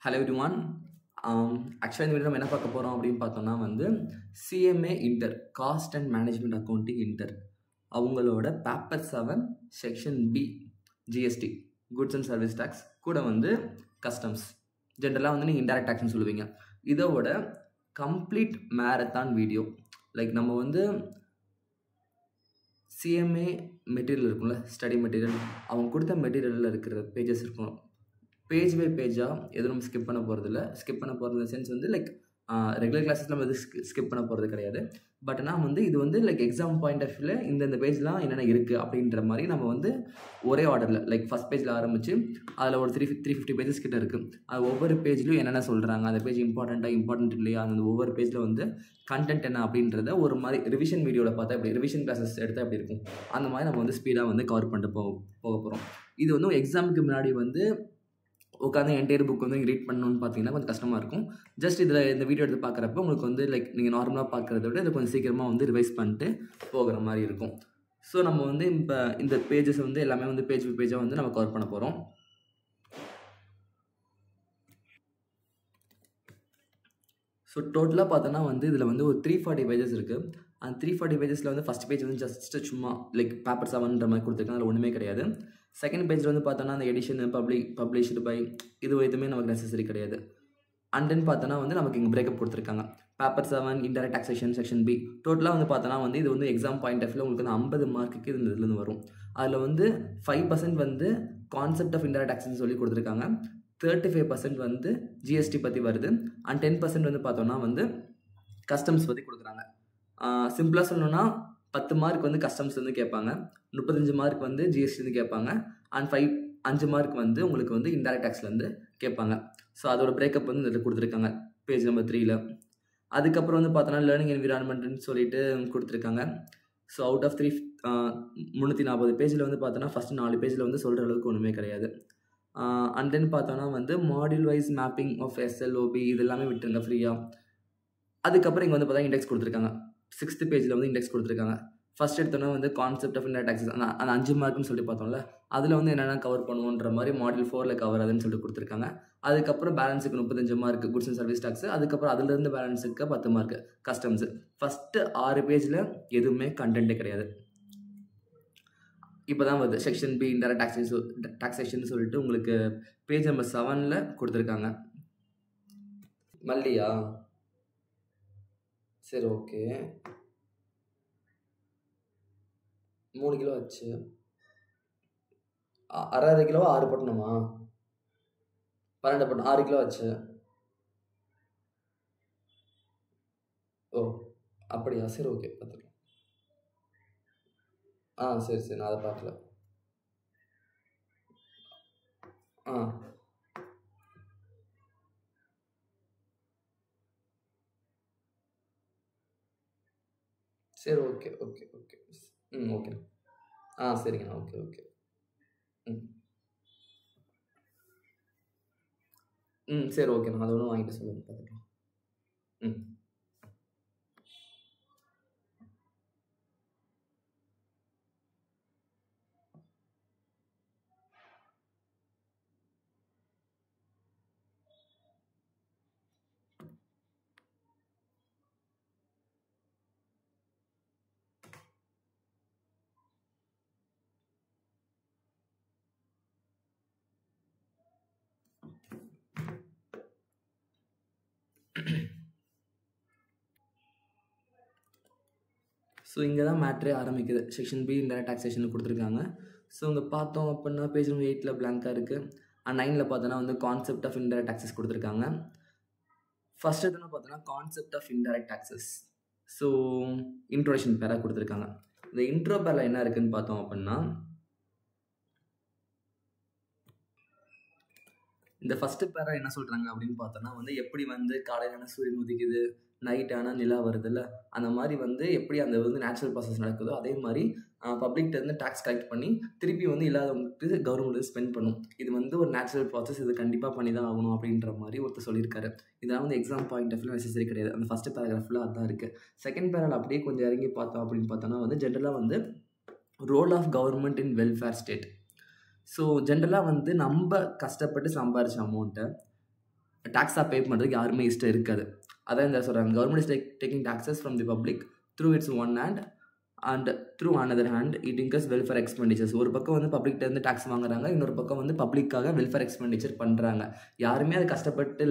Hello everyone. Actually இந்த video நம்ம என்ன பார்க்க போகிறோம் அப்படின்னு பார்த்தோம்னா வந்து CMA inter cost and management accounting inter அவங்களோட paper 7 section B GST goods and service tax கூட வந்து கஸ்டம்ஸ் ஜென்ரலாக வந்து நீங்கள் இன்டைரக்ட் டேக்ஸ்னு சொல்லுவீங்க. இதோட கம்ப்ளீட் மேரத்தான் வீடியோ லைக் நம்ம வந்து CMA மெட்டீரியல் இருக்கும்ல, ஸ்டடி மெட்டீரியல், அவங்க கொடுத்த மெட்டீரியலில் இருக்கிற பேஜஸ் இருக்கும். பேஜ் பை பேஜாக எதுவும் நம்ம ஸ்கிப் பண்ண போகிறதில்ல. ஸ்கிப் பண்ண போகிறது சென்ஸ் வந்து லைக் ரெகுலர் கிளாஸஸ் நம்ம எது ஸ்கிப் பண்ண போகிறது கிடையாது. பட் ஆனால் வந்து இது வந்து லைக் எக்ஸாம் பாயிண்ட் ஆஃப் வியூவில் இந்த பேஜ்லாம் என்னென்ன இருக்குது அப்படின்ற மாதிரி நம்ம வந்து ஒரே ஆர்டரில் லைக் ஃபஸ்ட் பேஜில் ஆரம்பித்து அதில் ஒரு 350 பேஜஸ் கிட்ட இருக்குது. அது ஒவ்வொரு பேஜ்லையும் என்னென்ன சொல்கிறாங்க, அந்த பேஜ் இம்பார்ட்டண்ட் இல்லையா, அந்த ஒவ்வொரு பேஜில் வந்து கண்டென்ட் என்ன அப்படின்றத ஒரு மாதிரி ரிவிஷன் வீடியோவில் பார்த்தா எப்படி ரிவிஷன் கிளாஸஸ் எடுத்தால் எப்படி இருக்கும் அந்த மாதிரி நம்ம வந்து ஸ்பீடாக வந்து கவர் பண்ணிட்டு போக போகிறோம். இது வந்து எக்ஸாமுக்கு முன்னாடி வந்து உட்காந்து என்டையர் புக் வந்து ரீட் பண்ணணும்னு பார்த்தீங்கன்னா கொஞ்சம் கஷ்டமாக இருக்கும். ஜஸ்ட் இதில் இந்த வீடியோ எடுத்து பார்க்குறப்ப உங்களுக்கு வந்து லைக் நீங்கள் நார்மலாக பார்க்குறத விட இதை கொஞ்சம் சீக்கிரமாக வந்து ரிவைஸ் பண்ணிட்டு போகிற மாதிரி இருக்கும். ஸோ நம்ம வந்து இப்போ இந்த பேஜஸ் வந்து எல்லாமே வந்து பேஜ் பை பேஜாக வந்து நம்ம கவர் பண்ண போகிறோம். ஸோ டோட்டலாக பார்த்தோன்னா வந்து இதில் வந்து ஒரு 340 பேஜஸ் இருக்குது. அந்த 340 பேஜஸில் வந்து ஃபஸ்ட் பேஜ் வந்து ஜஸ்ட்டு சும்மா லைக் பேப்பர் 7ன்ற மாதிரி கொடுத்துருக்காங்க, அதில் ஒன்றுமே கிடையாது. செகண்ட் பேஜில் வந்து பார்த்தோன்னா அந்த எடிஷன் பப்ளிஷ்டு பை இது எதுவுமே நமக்கு நெசசரி கிடையாது. அண்ட் தென் பார்த்தோன்னா வந்து நமக்கு இங்கே பிரேக்கப் கொடுத்துருக்காங்க. Paper 7 indirect taxation section B டோட்டலாக வந்து பார்த்தோன்னா வந்து இது வந்து எக்ஸாம் பாயிண்ட் ஆஃப் வியூவில் உங்களுக்கு வந்து 50 மார்க்குக்கு இந்த இதுலேருந்து வரும். அதில் வந்து 5% வந்து கான்செப்ட் ஆஃப் இன்டைரக்ட் டாக்ஸேஷன் சொல்லி கொடுத்துருக்காங்க. 35% வந்து GST பற்றி வருது. அண்ட் 10% வந்து பார்த்தோன்னா வந்து கஸ்டம்ஸ் பற்றி கொடுக்குறாங்க. சிம்பிளாக சொல்லணும்னா 10 மார்க் வந்து கஸ்டம்ஸ் வந்து கேட்பாங்க, 35 மார்க் வந்து GST வந்து கேட்பாங்க, அண்ட் 5 மார்க் வந்து உங்களுக்கு வந்து இன்டைரக்ட் டேக்ஸ்லேருந்து கேட்பாங்க. ஸோ அதோட பிரேக்கப் வந்து இதில் கொடுத்துருக்காங்க பேஜ் நம்பர் 3ல். அதுக்கப்புறம் வந்து பார்த்தோன்னா லேர்னிங் என்விரான்மெண்ட்னு சொல்லிட்டு கொடுத்துருக்காங்க. ஸோ அவுட் ஆஃப் 340 பேஜில் வந்து பார்த்தோன்னா ஃபஸ்ட்டு 4 பேஜில் வந்து சொல்கிற அளவுக்கு ஒன்றுமே கிடையாது. அண்ட் தென் பார்த்தோன்னா வந்து module wise mapping of SLOB இது எல்லாமே விட்டுருங்க ஃப்ரீயாக. அதுக்கப்புறம் இங்கே வந்து பார்த்தா இண்டெக்ஸ் கொடுத்துருக்காங்க. 6th பேஜில் வந்து இண்டெக்ஸ் கொடுத்துருக்காங்க. ஃபஸ்ட் எடுத்தோன்னா வந்து கான்செப்ட் ஆஃப் இன்டைரக்ட் டாக்ஸஸ் அந்த 5 மார்க்குன்னு சொல்லி பார்த்தோம்ல, அதில் வந்து என்னென்ன கவர் பண்ணுவோன்ற மாதிரி மாடியூல் 4ல் கவர் ஆகுதுன்னு சொல்லிட்டு கொடுத்துருக்காங்க. அதுக்கப்புறம் பேலன்ஸுக்கு 35 mark goods and service tax, அதுக்கப்புறம் அதுலேருந்து பேலன்ஸுக்கு 10 மார்க் கஸ்டம்ஸு. ஃபஸ்ட்டு 6 பேஜில் எதுவுமே கண்டென்ட்டே கிடையாது. இப்போ தான் வருது செக்ஷன் B இன்டைரக்ட் டாக்ஸேஷன் சொல்லிட்டு உங்களுக்கு பேஜ் நம்பர் 7ல் கொடுத்துருக்காங்க. மல்லியா? சரி, ஓகே. 3 கிலோ ஆச்சு. 1/2 கிலோவா 6 போட்டணுமா? 12 போட்டணும், 6 கிலோ ஆச்சு. ஓ அப்படியா? சரி, ஓகே, பார்த்துக்கலாம். சரி நான் அதை பார்க்கல. சரி, ஓகே. ஓகே. சரிங்கண்ணா. ஓகே. சரி, ஓகேண்ணா. அது ஒன்றும் வாங்கிட்டு சொல்லுங்கள், பார்த்துக்கலாம். ஸோ இங்கே தான் மேட்ரே ஆரம்பிக்குது. செக்ஷன் B இன்டைரக்ட் டாக்ஸேஷன் கொடுத்துருக்காங்க. ஸோ இங்கே பார்த்தோம் அப்படின்னா பேஜ் நம்பர் 8ல் பிளாங்காக இருக்குது. அண்ட் 9ல் பார்த்தோன்னா வந்து கான்செப்ட் ஆஃப் இன்டைரக்ட் டாக்ஸஸ் கொடுத்துருக்காங்க. ஃபர்ஸ்ட் எதுனா பார்த்தோன்னா concept of indirect taxes. So introduction பேராக கொடுத்துருக்காங்க. இந்த இன்ட்ரோ பேரில் என்ன இருக்குதுன்னு பார்த்தோம் அப்படின்னா இந்த ஃபஸ்ட்டு பேரா என்ன சொல்கிறாங்க அப்படின்னு பார்த்தோன்னா வந்து எப்படி வந்து காலையிலான சூரியன் உதிக்குது, நைட் ஆனால் நிலா வருதுல்ல, அந்த மாதிரி வந்து எப்படி அந்த வந்து நேச்சுரல் ப்ராசஸ் நடக்குதோ அதே மாதிரி பப்ளிக்லேருந்து டேக்ஸ் கலெக்ட் பண்ணி திருப்பி வந்து இல்லாதவங்களுக்கு கவர்மெண்ட் ஸ்பெண்ட் பண்ணும். இது வந்து ஒரு நேச்சுரல் ப்ராசஸ், இது கண்டிப்பாக பண்ணி தான் ஆகணும் அப்படின்ற மாதிரி ஒருத்தர் சொல்லியிருக்காரு. இதெல்லாம் வந்து exam point of view necessary கிடையாது. அந்த ஃபஸ்ட்டு பேராகிராஃபில் அதுதான் இருக்குது. செகண்ட் பேரால் அப்படியே கொஞ்சம் இறங்கி பார்த்தோம் அப்படின்னு பார்த்தோன்னா வந்து ஜென்ரலாக வந்து role of government in welfare state. So ஜென்ரலாக வந்து நம்ம கஷ்டப்பட்டு சம்பாரிச்ச அமௌண்ட்டை டேக்ஸாக பே பண்ணுறதுக்கு யாருமே இஷ்டம் இருக்காது. அதான் இந்த சொல்கிறாங்க, government is taking taxes from the public through it's one hand and through another hand it incurs welfare expenditures. ஒரு பக்கம் வந்து பப்ளிக்டேருந்து டேக்ஸ் வாங்குறாங்க, இன்னொரு பக்கம் வந்து பப்ளிக்காக வெல்ஃபேர் எக்ஸ்பெண்டிச்சர் பண்ணுறாங்க. யாருமே அது கஷ்டப்பட்டு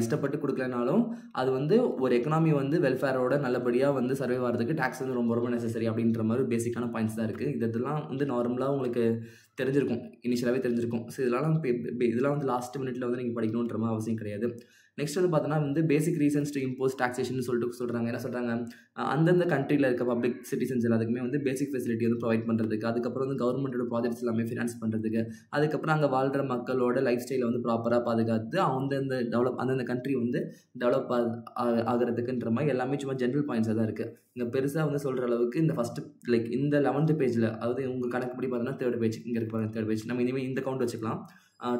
இஷ்டப்பட்டு கொடுக்கலனாலும் அது வந்து ஒரு எக்கனாமி வந்து வெல்ஃபேரோட நல்லபடியாக வந்து சர்வே ஆகிறதுக்கு டேக்ஸ் வந்து ரொம்ப ரொம்ப நெசசரி அப்படின்ற மாதிரி பேசிக்கான பாயிண்ட்ஸ் தான் இருக்குது. இதெல்லாம் வந்து நார்மலாக உங்களுக்கு தெரிஞ்சிருக்கும், இனிஷியலாகவே தெரிஞ்சிருக்கும். ஸோ இதெல்லாம் வந்து லாஸ்ட் மினிட்ல வந்து நீங்கள் படிக்கணுன்ற மாதிரி அவசியம் கிடையாது. நெக்ஸ்ட் வந்து பார்த்தோன்னா வந்து பேசிக் ரீசன்ஸ் டு இம்போஸ் டாக்ஸேஷன் சொல்கிறாங்க. என்ன சொல்கிறாங்க, அந்தந்த கண்ட்ரியில் இருக்க பப்ளிக் சிட்டிசன்ஸ் எல்லாத்துக்குமே வந்து பேசிக் ஃபெசிலிட்டி வந்து ப்ரொவைட் பண்ணுறதுக்கு, அதுக்கப்புறம் வந்து கவர்மெண்ட்டோட ப்ராஜெக்ட்ஸ் எல்லாமே ஃபினான்ஸ் பண்ணுறதுக்கு, அதுக்கப்புறம் அங்கே வாழ்கிற மக்களோட லைஃப் ஸ்டைலை வந்து ப்ராப்பராக பாதுகாத்து அந்தந்த கண்ட்ரி வந்து டெவலப் ஆகிறதுக்குன்ற மாதிரி எல்லாமே சும்மா ஜென்ரல் பாயிண்ட்ஸாக தான் இருக்குது. இங்கே பெருசாக வந்து சொல்கிற அளவுக்கு இந்த ஃபஸ்ட்டு இந்த 11th பேஜில், அதாவது உங்கள் கணக்குப்படி பார்த்தோன்னா 3rd பேஜ் இங்கே இருக்க பாருங்க, 3rd பேஜ் நம்ம இனிமேல் இந்த கவுண்ட் வச்சுக்கலாம்,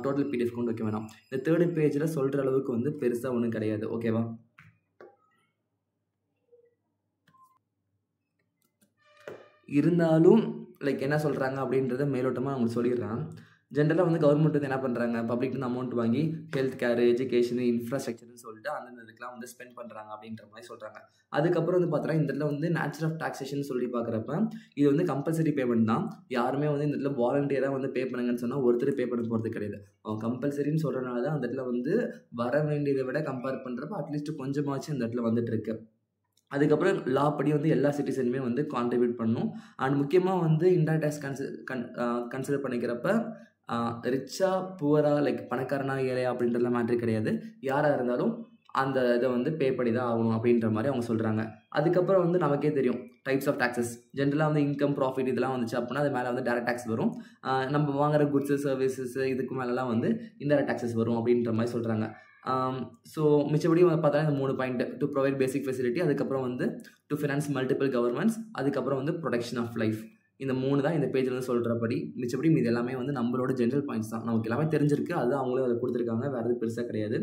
டோட்டல் பிடிஎஃப் கவுண்ட் வைக்க வேணாம். இந்த 3rd பேஜில் சொல்கிற அளவுக்கு வந்து பெருசாக ஒன்றும் கிடையாது. ஓகேவா? இருந்தாலும் என்ன சொல்கிறாங்க அப்படின்றத மேலோட்டமாக அவங்க சொல்லிடுறான். ஜென்ரலாக வந்து கவர்மெண்ட் வந்து என்ன பண்ணுறாங்க, பப்ளிக் வந்து அமௌண்ட் வாங்கி ஹெல்த் கேர், எஜுகேஷன், இன்ஃப்ராஸ்ட்ரக்சர்னு சொல்லிட்டு அந்தந்த இதுக்கெலாம் வந்து ஸ்பெண்ட் பண்ணுறாங்க அப்படின்ற மாதிரி சொல்கிறாங்க. அதுக்கப்புறம் வந்து பார்த்தோன்னா இந்த இடத்துல வந்து நேச்சர் ஆஃப் டாக்ஸேஷன் சொல்லி பார்க்குறப்ப இது வந்து கம்பல்சரி பேமெண்ட் தான். யாருமே வந்து இந்த இடத்துல வாலண்டியராக வந்து பே பண்ணுங்கன்னு சொன்னால் ஒருத்தர் பே பண்ண போகிறது கிடையாது. அவங்க கம்பல்சரின்னு சொல்கிறனால தான் அந்த இடத்துல வந்து வர வேண்டியதை விட கம்பேர் பண்ணுறப்ப அட்லீஸ்ட் கொஞ்சமாச்சும் இந்த இடத்துல வந்துட்டு இருக்கு. அதுக்கப்புறம் லா படி வந்து எல்லா சிட்டிசனுமே வந்து கான்ட்ரிபியூட் பண்ணணும். அண்ட் முக்கியமாக வந்து இன்டைரக்ட் டேக்ஸ் கன்சிடர் பண்ணிக்கிறப்ப ரிச்சா புவரா பணக்காரனா ஏழையா அப்படின்றதுலாம் மேட்ரு கிடையாது. யாராக இருந்தாலும் அந்த இதை வந்து பே பண்ணி தான் ஆகணும் அப்படின்ற மாதிரி அவங்க சொல்கிறாங்க. அதுக்கப்புறம் வந்து நமக்கே தெரியும் டைப்ஸ் ஆஃப் டாக்ஸஸ். ஜென்ரலாக வந்து இன்கம், ப்ராஃபிட் இதெல்லாம் வந்துச்சு அப்படின்னா அது மேலே வந்து டேரக்ட் டேக்ஸ் வரும். நம்ம வாங்குற குட்ஸு, சர்வீசஸ் இதுக்கு மேலெலாம் வந்து இன்டைரக்ட் டாக்ஸஸ் வரும் அப்படின்ற மாதிரி சொல்கிறாங்க. ஸோ மிச்சபடி பார்த்தா இந்த 3 point, to provide basic facility, அதுக்கப்புறம் வந்து டு ஃபினான்ஸ் மல்டிபிள் கவர்மெண்ட்ஸ், அதுக்கப்புறம் வந்து ப்ரொடெக்ஷன் ஆஃப் லைஃப். இந்த 3 தான் இந்த பேஜில் வந்து சொல்கிறபடி. மிச்சபடி இது எல்லாமே வந்து நம்மளோட ஜென்ரல் பாயிண்ட்ஸ் தான், நமக்கு எல்லாமே தெரிஞ்சிருக்கு, அது அவங்களும் அதை கொடுத்துருக்காங்க, வேறு எதுவும் பெருசாக கிடையாது.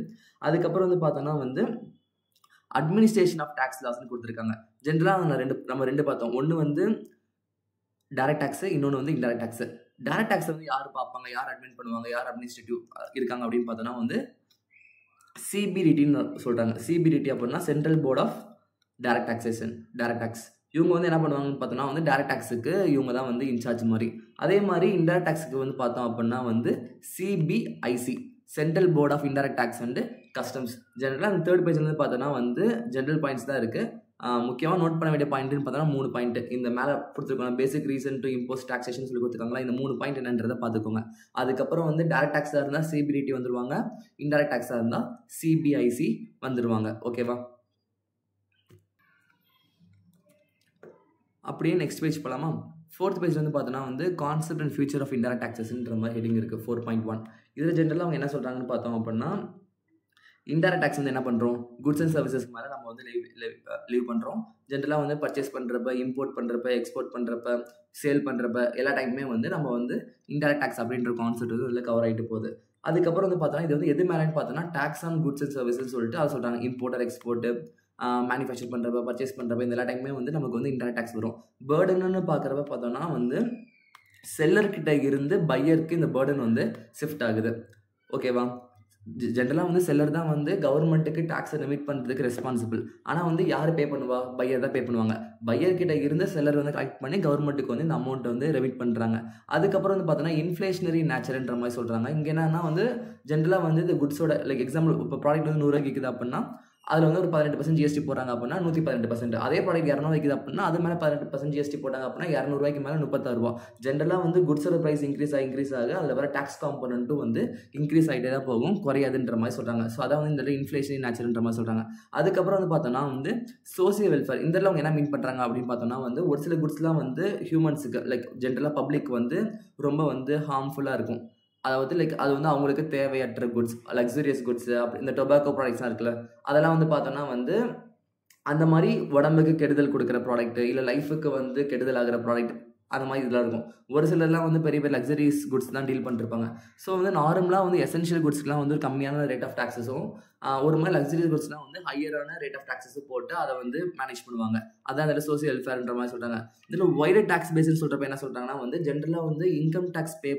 அதுக்கப்புறம் வந்து பார்த்தோன்னா வந்து அட்மினிஸ்ட்ரேஷன் ஆஃப் டேக்ஸ் லாஸ்ன்னு கொடுத்துருக்காங்க. ஜென்ரலாக நம்ம ரெண்டு பார்த்தோம். ஒன்று வந்து டைரக்ட் டேக்ஸு, இன்னொன்று வந்து இன்டைரக்ட் டேக்ஸு. டைரக்ட் டேக்ஸ் வந்து யார் பார்ப்பாங்க, யார் அட்மின் பண்ணுவாங்க, யார் அட்மினிஸ்ட்ரேட்டிவ் இருக்காங்க அப்படின்னு பார்த்தோன்னா வந்து சிபிடிடின்னு சொல்கிறாங்க. சிபிடிடி அப்படின்னா central board of direct taxation, direct tax. இவங்க வந்து என்ன பண்ணுவாங்கன்னு பார்த்தோன்னா வந்து டைரக்ட் டேக்ஸுக்கு இவங்க தான் வந்து இன்சார்ஜ் மாதிரி. அதே மாதிரி இன்டைரக்ட் டேக்ஸுக்கு வந்து பார்த்தோம் அப்படின்னா வந்து CBIC, central board of indirect tax and customs. ஜென்ரலாக அந்த 3rd பேஜ் வந்து பார்த்தோன்னா வந்து ஜென்ரல் பாயிண்ட்ஸ் தான் இருக்குது. முக்கியமாக நோட் பண்ண வேண்டிய பாயிண்ட்னு பார்த்தோன்னா 3 பாயிண்ட் இந்த மேலே கொடுத்துருக்காங்க. பேசிக் ரீசன் டு இம்போஸ் டாக்ஸேஷன் சொல்லி கொடுத்துருக்காங்களா, இந்த 3 பாயிண்ட் என்னன்றதை பார்த்துக்கோங்க. அதுக்கப்புறம் வந்து டைரக்ட் டேக்ஸாக இருந்தால் சிபிடிடி வந்துடுவாங்க, இன்டைரக்ட் டேக்ஸாக இருந்தால் சிபிஐசி வந்துடுவாங்க. ஓகேவா? அப்படியே நெக்ஸ்ட் பேஜ் போகலாமா? 4th பேஜ் வந்து பார்த்தோன்னா வந்து concept and future of indirect டாக்ஸஸ்ன்ற மாதிரி ஹெட்டிங் இருக்குது, 4.1. இதில் ஜென்ரலாக அவங்க என்ன சொல்கிறாங்கன்னு பார்த்தோம் அப்படின்னா, இன்டைரக்ட் டேக்ஸ் வந்து என்ன பண்ணுறோம், குட்ஸ் அண்ட் சர்வீசஸ்க்கு மேலே நம்ம வந்து லீவ் பண்ணுறோம். ஜென்ரலாக வந்து பர்ச்சேஸ் பண்ணுறப்ப, இம்போர்ட் பண்ணுறப்ப, எக்ஸ்போர்ட் பண்ணுறப்ப, சேல் பண்ணுறப்ப எல்லா டைமுமே வந்து நம்ம வந்து இன்டைரக்ட் டேக்ஸ் அப்படின்ற கான்செப்ட் வந்து இதில் கவர் ஆகிட்டு போகுது. அதுக்கப்புறம் வந்து பார்த்தோன்னா இது வந்து எது மேலேன்னு பார்த்தோன்னா tax on goods and services சொல்லிட்டு அதை சொல்கிறாங்க. இம்போர்ட்டர், எக்ஸ்போர்ட்டு, மேனுஃபேக்சர் பண்ணுறப்ப, பர்ச்சேஸ் பண்ணுறப்ப இந்த எல்லா டைமுமே வந்து நமக்கு வந்து இன்டைரக்ட் டேக்ஸ் வரும். பேர்டன்னு பார்க்குறப்ப பார்த்தோன்னா வந்து செல்லர்கிட்ட இருந்து பையருக்கு இந்த பேர்டன் வந்து ஷிஃப்ட் ஆகுது. ஓகேவா? ஜென்ரலாக வந்து செல்லர் தான் வந்து கவர்மெண்ட்டுக்கு டேக்ஸை ரெமிட் பண்ணுறதுக்கு ரெஸ்பான்சிபிள். ஆனால் வந்து யார் பே பண்ணுவா, பையர் தான் பே பண்ணுவாங்க. பையர்கிட்ட இருந்து செல்லர் வந்து கலெக்ட் பண்ணி கவர்மெண்ட்டுக்கு வந்து இந்த அமௌண்ட்டை வந்து ரெமிட் பண்ணுறாங்க. அதுக்கப்புறம் வந்து பார்த்தோன்னா இன்ஃப்ளேஷனரி நேச்சர்ன்ற மாதிரி சொல்கிறாங்க. இங்கே என்னன்னா வந்து ஜென்ரலாக வந்து இந்த குட்ஸோட எக்ஸாம்பிள் இப்போ ப்ராடக்ட் வந்து 100 ரூபாய்க்கு விற்குது அப்படின்னா அதில் வந்து ஒரு 18% ஜிஎஸ்டி போடுறாங்க அப்படின்னா 118%. அதே ப்ராடக்ட் 200 விற்குது அப்படின்னா அது மேலே 18% ஜிஎஸ்டி போட்டாங்க அப்படின்னா 200 ரூபாய்க்கு மேலே 36 ரூபா. ஜென்ரலாக வந்து குட்ஸோட ப்ரைஸ் இன்க்ரீஸ் ஆக அதில் வர டேக்ஸ் காம்பனண்ட்டும் வந்து இன்க்ரீஸ் ஆகிட்டே தான் போகும், குறையாதுன்ற மாதிரி சொல்கிறாங்க. ஸோ அதான் வந்து இந்த இன்ஃப்ளேஷன் நேச்சர்ன்ற மாதிரி சொல்கிறாங்க. அதுக்கப்புறம் வந்து பார்த்தோன்னா வந்து சோசியல் வெல்ஃபேர். இந்த அவங்க என்ன மீன் பண்ணுறாங்க அப்படின்னு பார்த்தோன்னா வந்து ஒரு சில குட்ஸ்லாம் வந்து ஹியூமன்ஸுக்கு ஜென்ரலாக பப்ளிக் வந்து ரொம்ப வந்து ஹார்ம்ஃபுல்லாக இருக்கும். அதாவது அது வந்து அவங்களுக்கு தேவையற்ற குட்ஸ், லக்ஸூரியஸ் குட்ஸு, அப்படி இந்த டொபாக்கோ ப்ராடக்ட்ஸ்லாம் இருக்குல்ல, அதெல்லாம் வந்து பார்த்தோன்னா வந்து அந்த மாதிரி உடம்புக்கு கெடுதல் கொடுக்குற ப்ராடக்ட்டு, இல்லை லைஃபுக்கு வந்து கெடுதல் ஆகிற ப்ராடக்ட், அந்த மாதிரி இதெல்லாம் இருக்கும். ஒரு சிலர்லாம் வந்து பெரிய பெரிய லக்ஸரிஸ் குட்ஸ் தான் டீல் பண்ணிருப்பாங்க. ஸோ வந்து நார்மலாக வந்து எசென்ஷியல் குட்ஸ்க்குலாம் வந்து கம்மியான ரேட் ஆஃப் டாக்ஸஸும், ஒரு மாதிரி லக்ஸரிஸ் குட்ஸ்லாம் வந்து ஹையரான ரேட் ஆஃப் டாக்ஸஸும் போட்டு அதை வந்து மேனேஜ் பண்ணுவாங்க. அதான் அதில் சோசியல் வெல்ஃபேர்ன்ற மாதிரி சொல்கிறாங்க. இதில் வைடட் டாக்ஸ் பேஸ்ன்னு சொல்கிறப்ப என்ன சொல்கிறாங்கன்னா வந்து ஜென்ரலாக வந்து இன்கம் டேக்ஸ் பே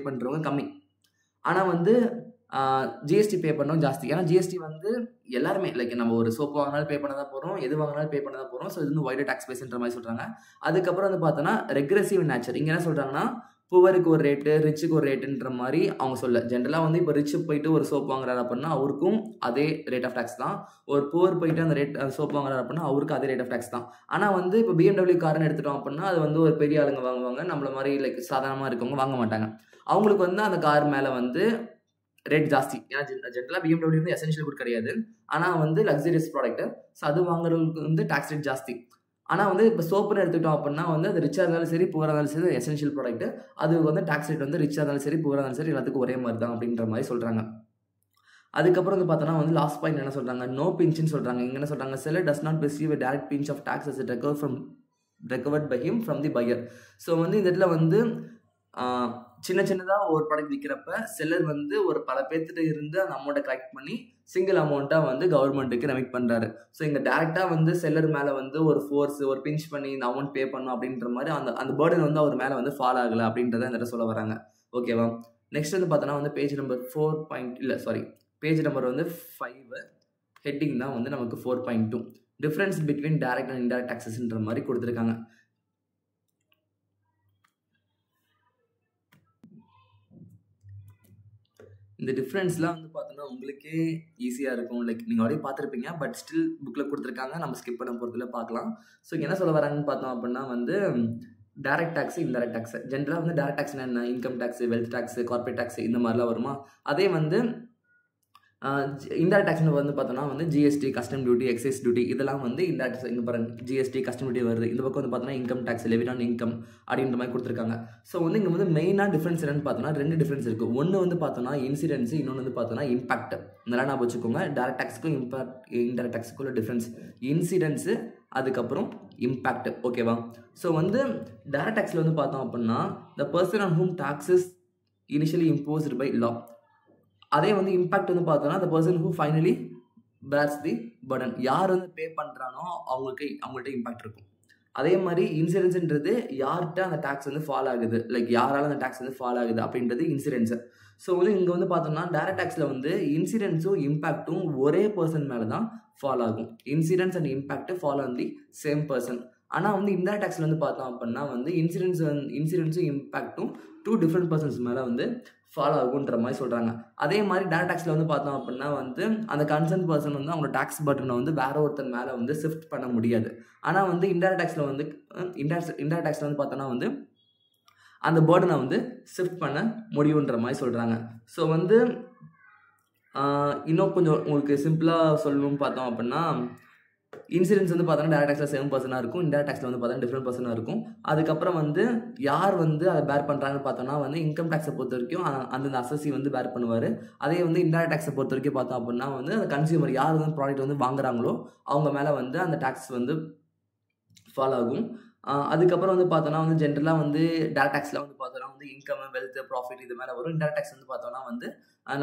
பண்ணுறவங்க கம்மி. ஆனால் வந்து ஜிஎஸ்டி பே பண்ணோம் ஜாஸ்தி. ஏன்னா ஜிஎஸ்டி வந்து எல்லாருமே லைக் நம்ம ஒரு சோப்பு வாங்கினாலும் பே பண்ண தான் போகிறோம், எது வாங்கினாலும் பே பண்ண தான் போகிறோம். ஸோ இது வந்து வைடர் டேக்ஸ் பேஸ்ன்ற மாதிரி சொல்கிறாங்க. அதுக்கப்புறம் வந்து பார்த்தோன்னா ரெக்ரெசிவ் நேச்சர். இங்கே என்ன சொல்கிறாங்கன்னா புவருக்கு ஒரு ரேட்டு, ரிச்சுக்கு ஒரு ரேட்டுன்ற மாதிரி அவங்க சொல்ல. ஜென்ரலாக வந்து இப்போ ரிச்சு போயிட்டு ஒரு சோப் வாங்குறாரு அப்படின்னா அவருக்கும் அதே ரேட் ஆஃப் டேக்ஸ் தான். ஒரு புவர் போயிட்டு அந்த சோப் வாங்குறாரு அப்படின்னா அவருக்கு அதே ரேட் ஆஃப் டேக்ஸ் தான். ஆனால் வந்து இப்போ பிஎம்டபிள்யூ கார்னு எடுத்துட்டோம் அப்படின்னா அது வந்து ஒரு பெரிய ஆளுங்க வாங்குவாங்க, நம்மள மாதிரி லைக் சாதாரணமாக இருக்கவங்க வாங்க மாட்டாங்க. அவங்களுக்கு வந்து அந்த கார் மேலே வந்து ரேட் ஜாஸ்தி. ஏன்னா ஜென்ரலாக பிஎம்டபிள்யூ வந்து எசென்ஷியல் குட் கிடையாது, ஆனால் வந்து லக்ஸரியஸ் ப்ராடக்ட். ஸோ அது வாங்குறவங்களுக்கு வந்து டேக்ஸ் ரேட் ஜாஸ்தி. ஆனால் வந்து இப்போ சோப்புன்னு எடுத்துக்கிட்டோம் அப்படின்னா வந்து அது ரிச்சாக இருந்தாலும் சரி புவராக இருந்தாலும் சரி எசென்ஷியல் ப்ராடக்ட், அது வந்து டேக்ஸ் ரேட் வந்து ரிச்சாக இருந்தாலும் சரி புவராக இருந்தாலும் சரி எல்லாத்துக்கும் ஒரே மாதிரி தான் அப்படின்ற மாதிரி சொல்கிறாங்க. அதுக்கப்புறம் வந்து பார்த்தோன்னா வந்து லாஸ்ட் பாயிண்ட் என்ன சொல்கிறாங்க, நோ பிஞ்சுன்னு சொல்கிறாங்க. இங்கே என்ன சொல்கிறாங்க, seller does not receive a direct pinch of tax as it recovered by him from the buyer. So வந்து இந்த இடத்துல வந்து சின்ன சின்னதாக ஒரு ப்ராடக்ட் விற்கிறப்ப செல்லர் வந்து ஒரு பல பேர்த்திட்ட இருந்து அந்த அமௌண்ட்டை கலெக்ட் பண்ணி சிங்கிள் அமௌண்ட்டாக வந்து கவர்மெண்ட்டுக்கு ரெமிட் பண்ணுறாரு. ஸோ இங்கே டேரெக்டாக வந்து செல்லர் மேலே வந்து ஒரு ஃபோர்ஸ் ஒரு பிஞ்ச் பண்ணி இந்த அமௌண்ட் பே பண்ணணும் அப்படின்ற மாதிரி அந்த பேர்டன் வந்து அவர் மேலே வந்து ஃபால் ஆகலை அப்படின்றத இந்த இடத்துல சொல்ல வராங்க. ஓகேவா? நெக்ஸ்ட் வந்து பார்த்தோன்னா வந்து பேஜ் நம்பர் 4. பேஜ் நம்பர் வந்து 5 ஹெட்டிங் தான் வந்து நமக்கு 4.2 difference between direct and indirect டாக்ஸஸ்ன்ற மாதிரி கொடுத்துருக்காங்க. இந்த டிஃப்ரென்ஸ்லாம் வந்து பார்த்தோன்னா உங்களுக்கே ஈஸியாக இருக்கும். லைக் நீங்கள் ஆல்ரெடி பார்த்துருப்பீங்க, பட் ஸ்டில் புக்கில் கொடுத்துருக்காங்க, நம்ம ஸ்கிப் பண்ண போகிறதுல பார்க்கலாம். ஸோ என்ன சொல்ல வராங்கன்னு பார்த்தோம் அப்படின்னா வந்து டைரக்ட் டேக்ஸ், இன்டைரக்ட் டேக்ஸ். ஜென்ரலாக வந்து டைரக்ட் டேக்ஸ்னா என்ன, income tax, wealth tax, corporate tax இந்த மாதிரிலாம் வருமா. அதே வந்து இன்டைரக்ட் டேக்ஸ்னு வந்து பார்த்தோன்னா வந்து GST, custom duty, excise duty இதெல்லாம் வந்து இன்டைரக்ட். இங்கே பாருங்க ஜிஎஸ்டி, கஸ்டம் டியூட்டி வருது. இந்த பக்கம் வந்து பார்த்தோன்னா income tax, levied on income அப்படின்ற மாதிரி கொடுத்துருக்காங்க. ஸோ வந்து இங்கே வந்து மெயினாக டிஃப்ரென்ஸ் என்னன்னு பார்த்தோன்னா 2 டிஃப்ரென்ஸ் இருக்குது. ஒன்று வந்து பார்த்தோன்னா இன்சிடென்ஸ், இன்னொன்று வந்து பார்த்தோன்னா இம்பாக்ட். நல்லா நான் வச்சுக்கோங்க, டைரக்ட் டேக்ஸுக்கும் இன்டைரக்ட் டேக்ஸுக்கும் உள்ள டிஃப்ரென்ஸ் இன்சிடென்ஸு, அதுக்கப்புறம் இம்பாக்ட். ஓகேவா? ஸோ வந்து டைரக்ட் டேக்ஸில் வந்து பார்த்தோம் அப்படின்னா the person on whom taxes initially imposed by law. அதே வந்து இம்பாக்ட் வந்து பார்த்தோன்னா the person who finally bears the burden. யார் வந்து பே பண்ணுறானோ அவங்கள்ட்ட இம்பாக்ட் இருக்கும். அதே மாதிரி இன்சூரன்ஸ்ன்றது யார்கிட்ட அந்த டேக்ஸ் வந்து ஃபால் ஆகுது, லைக் யாரால அந்த டேக்ஸ் வந்து ஃபால் ஆகுது அப்படின்றது இன்சூரன்ஸு. ஸோ வந்து இங்கே வந்து பார்த்தோம்னா டைரக்ட் டேக்ஸில் வந்து இன்சூரன்ஸும் இம்பாக்ட்டும் ஒரே பர்சன் மேலே தான் ஃபால் ஆகும். Insurance and impact fall on the same person. ஆனால் வந்து இன்டைரக்ட் டேக்ஸில் வந்து பார்த்தோம் அப்படின்னா வந்து இன்சூரன்ஸும் இம்பாக்ட்டும் 2 டிஃப்ரெண்ட் பர்சன்ஸ் மேலே வந்து ஃபாலோ ஆகுன்ற மாதிரி சொல்கிறாங்க. அதே மாதிரி டைரக்ட் டேக்ஸில் வந்து பார்த்தோம் அப்படின்னா வந்து அந்த கன்சர்ன் பர்சன் வந்து அவங்க டேக்ஸ் பர்டனை வந்து வேற ஒருத்தர் மேலே வந்து ஷிஃப்ட் பண்ண முடியாது. ஆனால் வந்து இன்டைரக்ட் டேக்ஸில் வந்து இன்டைரக்ட் டேக்ஸில் வந்து பார்த்தோன்னா வந்து அந்த பர்டனை வந்து ஷிஃப்ட் பண்ண முடியுன்ற மாதிரி சொல்கிறாங்க. ஸோ வந்து இன்னும் கொஞ்சம் உங்களுக்கு சிம்பிளாக சொல்லணும்னு பார்த்தோம் அப்படின்னா இன்சூரன்ஸ் வந்து பார்த்தோன்னா டைரக்ட் டேக்ஸில் 7% இருக்கும், இன்டைரக்ட் டேக்ஸில் வந்து பார்த்தோன்னா டிஃப்ரெண்ட் பர்சனாக இருக்கும். அதுக்கப்புறம் வந்து யார் வந்து அதை பேர் பண்ணுறாங்கன்னு பார்த்தோன்னா வந்து இன்கம் டேக்ஸை பொறுத்த வரைக்கும் அந்தந்த அசஸி வந்து பேர் பண்ணுவார். அதே வந்து இன்டைரக்ட் டேக்ஸை பொறுத்த வரைக்கும் பார்த்தோம் அப்படின்னா வந்து அந்த கன்சியூமர் யார் வந்து ப்ராடக்ட் வந்து வாங்குறாங்களோ அவங்க மேலே வந்து அந்த டேக்ஸ் வந்து ஃபாலோ ஆகும். அதுக்கப்புறம் வந்து பார்த்தோன்னா வந்து ஜென்ரலாக வந்து டைரக்ட் டேக்ஸில் வந்து பார்த்தோன்னா வந்து இன்கம், வெல்த், ப்ராஃபிட் இது மேலே வரும். இன்டைரக்ட் டேக்ஸ் வந்து பார்த்தோன்னா வந்து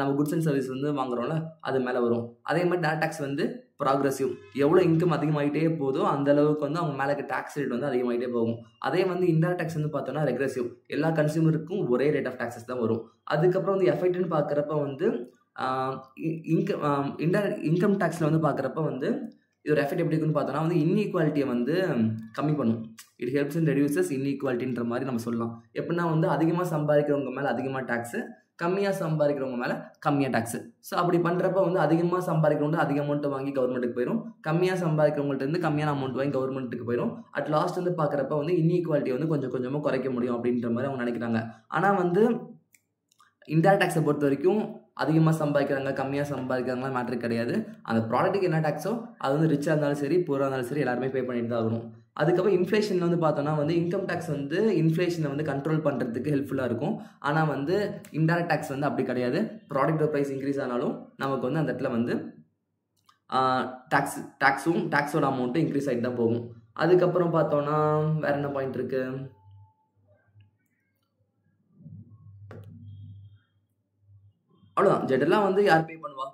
நம்ம குட்ஸ் அண்ட் சர்வீஸ் வந்து வாங்குறோம்ல அது மேலே வரும். அதே மாதிரி டைரக்ட் டேக்ஸ் வந்து ப்ராக்ரெசிவ். எவ்வளோ இன்கம் அதிகமாகிட்டே போதோ அந்த அளவுக்கு வந்து அவங்க மேலே டேக்ஸ் ரேட் வந்து அதிகமாகிட்டே போகும். அதே வந்து இன்டைரக்ட் டேக்ஸ் வந்து பார்த்தோன்னா ரெக்ரெசிவ். எல்லா கன்சியூமருக்கும் ஒரே ரேட் ஆஃப் டேக்ஸஸ் தான் வரும். அதுக்கப்புறம் வந்து எஃபெக்ட்னு பார்க்குறப்ப வந்து இன்கம் டேக்ஸில் வந்து பார்க்குறப்ப வந்து இதோட எஃபெக்ட் எப்படி இருக்குன்னு பார்த்தோன்னா வந்து இன்இக்வாலிட்டியை வந்து கம்மி பண்ணும். இட் ஹெல்ப்ஸ் இன் ரெடியூசஸ் இன்இக்வாலிட்டின்ற மாதிரி நம்ம சொல்லலாம். எப்படின்னா வந்து அதிகமாக சம்பாதிக்கிறவங்க மேலே அதிகமாக டேக்ஸு, கம்மியாக சம்பாதிக்கிறவங்க மேலே கம்மியாக டேக்ஸு. ஸோ அப்படி பண்ணுறப்ப வந்து அதிகமாக சம்பாதிக்கிறவங்க அதிக அமௌண்ட்டை வாங்கி கவர்மெண்ட்டுக்கு போயிடும், கம்மியாக சம்பாதிக்கிறவங்கள்ட்ட கம்மியான அமௌண்ட் வாங்கி கவர்மெண்ட்டுக்கு போயிடும். அட் லாஸ்ட் வந்து பார்க்குறப்ப வந்து இன்இக்வாலிட்டியை வந்து கொஞ்சம் கொஞ்சமாக குறைக்க முடியும் அப்படின்ற மாதிரி அவங்க நினைக்கிறாங்க. ஆனால் வந்து இன்டைரக்ட் டேக்ஸை பொறுத்த வரைக்கும் அதிகமாக சம்பாதிக்கிறாங்க கம்மியாக சம்பாதிக்கிறாங்களா மேட்ரு கிடையாது. அந்த ப்ராடக்ட்டுக்கு என்ன டேக்ஸோ அது வந்து ரிச்சாக இருந்தாலும் சரி பூராக இருந்தாலும் சரி எல்லாருமே பே பண்ணிட்டு தான் ஆகணும். அதுக்கப்புறம் இன்ஃப்ளேஷனில் வந்து பார்த்தோன்னா வந்து இன்கம் டேக்ஸ் வந்து இன்ஃப்ளேஷனை வந்து கண்ட்ரோல் பண்ணுறதுக்கு ஹெல்ப்ஃபுல்லாக இருக்கும். ஆனால் வந்து இன்டைரக்ட் டேக்ஸ் வந்து அப்படி கிடையாது. ப்ராடக்ட் ப்ரைஸ் இன்க்ரீஸ் ஆனாலும் நமக்கு வந்து அந்த இடத்துல வந்து டேக்ஸோட அமௌண்ட்டும் இன்க்ரீஸ் ஆகிட்டு தான் போகும். அதுக்கப்புறம் பார்த்தோன்னா வேறு என்ன பாயிண்ட் இருக்குது, அவ்வளோதான். ஜென்ரலாக வந்து யார் பே பண்ணுவா,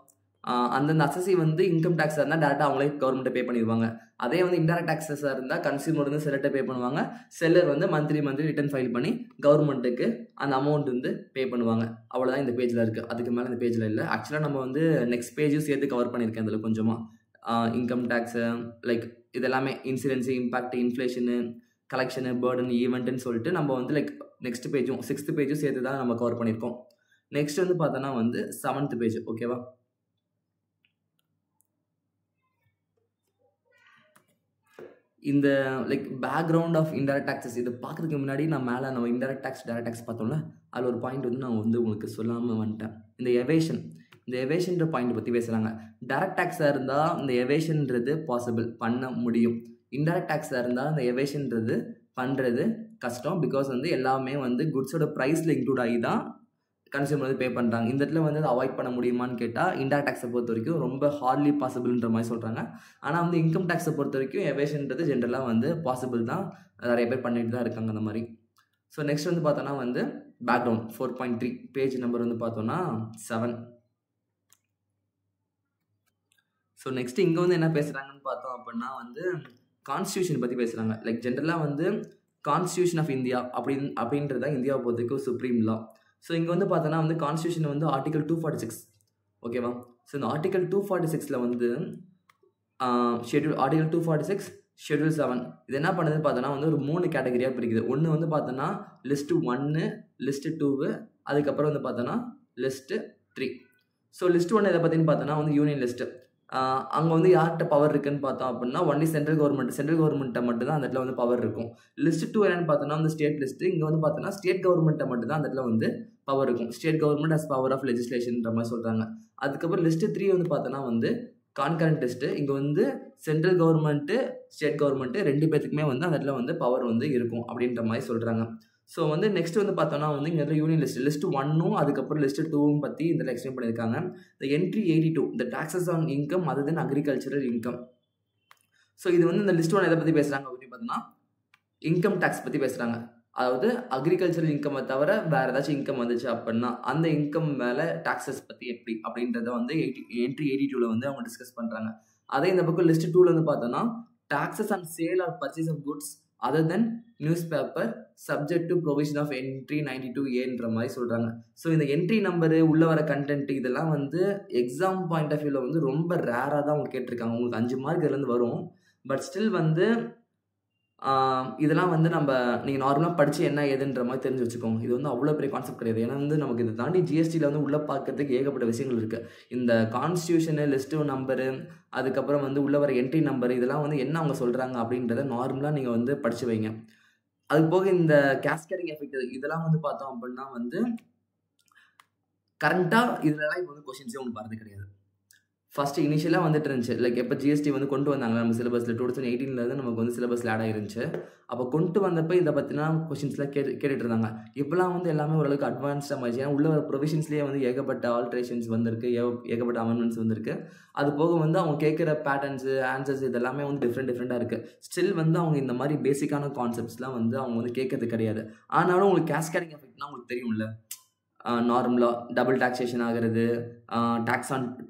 அந்தந்த அசஸி வந்து இன்கம் டேக்ஸாக இருந்தால் டேரெக்டாக அவங்களே கவர்மெண்ட்டை பே பண்ணிடுவாங்க. அதே வந்து இன்டெரக்ட் டேக்ஸஸாக இருந்தால் கன்சியூமர் வந்து செல்லர்கிட்ட பே பண்ணுவாங்க. செல்லர் வந்து மந்த்லி ரிட்டர்ன் ஃபைல் பண்ணி கவர்மெண்ட்டுக்கு அந்த அமௌண்ட் வந்து பே பண்ணுவாங்க. அவ்வளோதான் இந்த பேஜில் இருக்குது. அதுக்கு மேலே இந்த பேஜில் இல்லை. ஆக்சுவலாக நம்ம வந்து நெக்ஸ்ட் பேஜும் சேர்த்து கவர் பண்ணியிருக்கேன் இதில் கொஞ்சமாக. இன்கம் டேக்ஸு லைக் இதெல்லாமே இன்சூரன்ஸு, இம்பேக்ட், இன்ஃப்ளேஷனு, கலெக்ஷனு, பேர்டன், ஈவெண்ட்டுன்னு சொல்லிட்டு நம்ம வந்து லைக் நெக்ஸ்ட் பேஜும் 6th பேஜும் சேர்த்து தான் நம்ம கவர் பண்ணியிருக்கோம். நெக்ஸ்ட் வந்து பார்த்தோன்னா வந்து 7th பேஜ். ஓகேவா? இந்த like background of indirect taxes இது பார்க்கறதுக்கு முன்னாடி நான் மேலே நம்ம இன்டெரக்ட் டேக்ஸ், டைரக்ட் டேக்ஸ் பார்த்தோம்ல, அதில் ஒரு பாயிண்ட் வந்து நான் வந்து உங்களுக்கு சொல்லாமல் வந்துட்டேன். இந்த எவேஷன்ற பாயிண்ட் பற்றி பேசுகிறாங்க. டைரக்ட் டேக்ஸாக இருந்தால் இந்த எவேஷன்றது பாசிபிள் பண்ண முடியும். இன்டெரக்ட் டேக்ஸாக இருந்தால் இந்த எவேஷன்றது பண்ணுறது கஷ்டம். பிகாஸ் வந்து எல்லாமே வந்து குட்ஸோட ப்ரைஸில் இன்க்ளூட் ஆகி தான் கன்சியூமர் வந்து பே பண்ணுறாங்க. இந்த இடத்துல வந்து அதை அவாய்ட் பண்ண முடியுமான்னு கேட்டால் இன்டெரக்ட் டேக்ஸை பொறுத்த வரைக்கும் ரொம்ப ஹார்ட்லி பாசிபிள்ன்ற மாதிரி சொல்கிறாங்க. ஆனால் வந்து இன்கம் டேக்ஸை பொறுத்த வரைக்கும் எவேஷன்றது ஜென்ரலாக வந்து பாசிபிள் தான், நிறைய பேர் பண்ணிட்டு தான் இருக்காங்க அந்த மாதிரி. ஸோ நெக்ஸ்ட் வந்து பார்த்தோன்னா வந்து பேக்ரவுண்ட் 4.3 பேஜ் நம்பர் வந்து பார்த்தோன்னா 7. ஸோ நெக்ஸ்ட் இங்கே வந்து என்ன பேசுகிறாங்கன்னு பார்த்தோம் அப்படின்னா வந்து கான்ஸ்டியூஷன் பற்றி பேசுகிறாங்க. லைக் ஜென்ரலாக வந்து கான்ஸ்டியூஷன் ஆஃப் இந்தியா அப்படின்றது தான் இந்தியாவை பொறுத்த வரைக்கும் சுப்ரீம் லா. ஸோ இங்கே வந்து பார்த்தோன்னா வந்து கான்ஸ்டியூஷன் வந்து ஆர்டிகல் 246. ஓகேவா? ஸோ இந்த ஆர்டிகல் 246 வந்து ஆர்டிகல் 246 ஷெட்யூல் 7 இது என்ன பண்ணுதுன்னு பார்த்தோன்னா வந்து ஒரு 3 கேட்டகரியாக பிரிக்குது. ஒன்று வந்து பார்த்தோன்னா லிஸ்ட்டு 1, லிஸ்ட்டு 2, அதுக்கப்புறம் வந்து பார்த்தோன்னா லிஸ்ட்டு 3. ஸோ லிஸ்ட் 1 எதை பற்றின்னு பார்த்தோன்னா வந்து யூனியன் லிஸ்ட்டு. அங்கே வந்து யார்கிட்ட பவர் இருக்குன்னு பார்த்தோம் அப்படின்னா ஒன்லி சென்ட்ரல் கவர்மெண்ட்டை மட்டும் தான் அந்த இடத்துல வந்து பவர் இருக்கும். லிஸ்ட் 2 என்னன்னு பார்த்தோன்னா வந்து ஸ்டேட் லிஸ்ட்டு. இங்கே வந்து பார்த்தோன்னா ஸ்டேட் கவர்மெண்ட்டை மட்டும் தான் அந்த இடத்துல வந்து பவர் இருக்கும். State government as power of லெஜிஸ்லேஷன்ற மாதிரி சொல்கிறாங்க. அதுக்கப்புறம் லிஸ்ட் 3 வந்து பார்த்தோன்னா வந்து கான்கரண்ட் லிஸ்ட்டு. இங்கே வந்து சென்ட்ரல் கவர்மெண்ட்டு, ஸ்டேட் கவர்மெண்ட்டு 2 பேத்துக்குமே வந்து அந்த இடத்துல வந்து பவர் வந்து இருக்கும் அப்படின்ற மாதிரி சொல்கிறாங்க. ஸோ வந்து நெக்ஸ்ட் வந்து பார்த்தோன்னா வந்து இங்கே யூனியன் லிஸ்ட் 1 அதுக்கப்புறம் லிஸ்ட் 2 பற்றி இதில் எக்ஸ்பிளைன் பண்ணியிருக்காங்க. இந்த என்ட்ரி 82 இந்த taxes on income other then agricultural income. So இது வந்து இந்த லிஸ்ட் 1 எதை பற்றி பேசுகிறாங்க அப்படின்னு பார்த்தோன்னா இன்கம் டேக்ஸ் பற்றி பேசுகிறாங்க. அதாவது அக்ரிகல்ச்சரல் இன்கம்மை தவிர வேறு ஏதாச்சும் இன்கம் வந்துச்சு அப்படின்னா அந்த இன்கம் மேலே டாக்ஸஸ் பற்றி எப்படி அப்படின்றத வந்து என்ட்ரி 82 வந்து அவங்க டிஸ்கஸ் பண்ணுறாங்க. அதே இந்த பக்கம் லிஸ்ட் 2 வந்து பார்த்தோன்னா taxes on sale or purchase of goods other than news paper subject to provision of entry 92A மாதிரி சொல்கிறாங்க. ஸோ இந்த என்ட்ரி நம்பரு உள்ள வர கண்டென்ட் இதெல்லாம் வந்து எக்ஸாம் பாயிண்ட் ஆஃப் வியூவில் வந்து ரொம்ப ரேராக தான் அவங்க கேட்டிருக்காங்க. உங்களுக்கு 5 மார்க் இதுலேருந்து வரும். பட் ஸ்டில் வந்து இதெல்லாம் வந்து நீங்கள் நார்மலாக படித்து என்ன ஏதுன்ற மாதிரி தெரிஞ்சு வச்சுக்கோங்க. இது வந்து அவ்வளோ பெரிய கான்செப்ட் கிடையாது. ஏன்னா வந்து நமக்கு இதை தாண்டி ஜிஎஸ்டியில் வந்து உள்ளே பார்க்கறதுக்கு ஏகப்பட்ட விஷயங்கள் இருக்குது. இந்த கான்ஸ்டியூஷனு, லிஸ்ட்டு நம்பரு, அதுக்கப்புறம் வந்து உள்ளே வர என்ட்ரி நம்பர் இதெல்லாம் வந்து என்ன அவங்க சொல்கிறாங்க அப்படின்றத நார்மலாக நீங்கள் வந்து படித்து வைங்க. அது போக இந்த கேஸ்கேடிங் எஃபெக்ட் இதெல்லாம் வந்து பார்த்தோம் அப்படின்னா வந்து கரண்ட்டாக இதுலலாம் இப்போ வந்து கொஸ்டின்ஸே ஒன்று வரது கிடையாது. ஃபஸ்ட்டு இனிஷியலாக வந்துட்டு இருந்துச்சு. லைக் எப்போ ஜிஎஸ்டி வந்து கொண்டு வந்தாங்க நம்ம சிலபஸில் 2018 நமக்கு வந்து சிலபஸில் ஆட் ஆகிருந்துச்சு. அப்போ கொண்டு வந்தப்போ இதை பற்றினா கொஸ்டின்ஸ்லாம் கேட்டுட்டு இருந்தாங்க. இப்போலாம் வந்து எல்லாமே ஓரளவுக்கு அட்வான்ஸ்டாக ஆயிடுச்சு. ஏன்னா உள்ள வர ப்ரொவிஷன்ஸ்லேயே வந்து ஏகப்பட்ட ஆல்ட்ரேஷன்ஸ் வந்திருக்கு, ஏகப்பட்ட அமெண்ட்மெண்ட்ஸ் வந்திருக்கு. அது போக வந்து அவங்க கேட்குற பேட்டர்ன்ஸு, ஆன்சர்ஸ் இதெல்லாமே வந்து டிஃப்ரெண்ட்டாக இருக்குது. ஸ்டில் வந்து அவங்க இந்த மாதிரி பேசிக்கான கான்செப்ட்ஸ்லாம் வந்து அவங்க வந்து கேட்கறது கிடையாது. ஆனாலும் உங்களுக்கு கேஸ்கேடிங் எஃபெக்ட்னா உங்களுக்கு தெரியும்ல, நார்மலாக டபுள் டாக்ஸேஷன் ஆகிறது,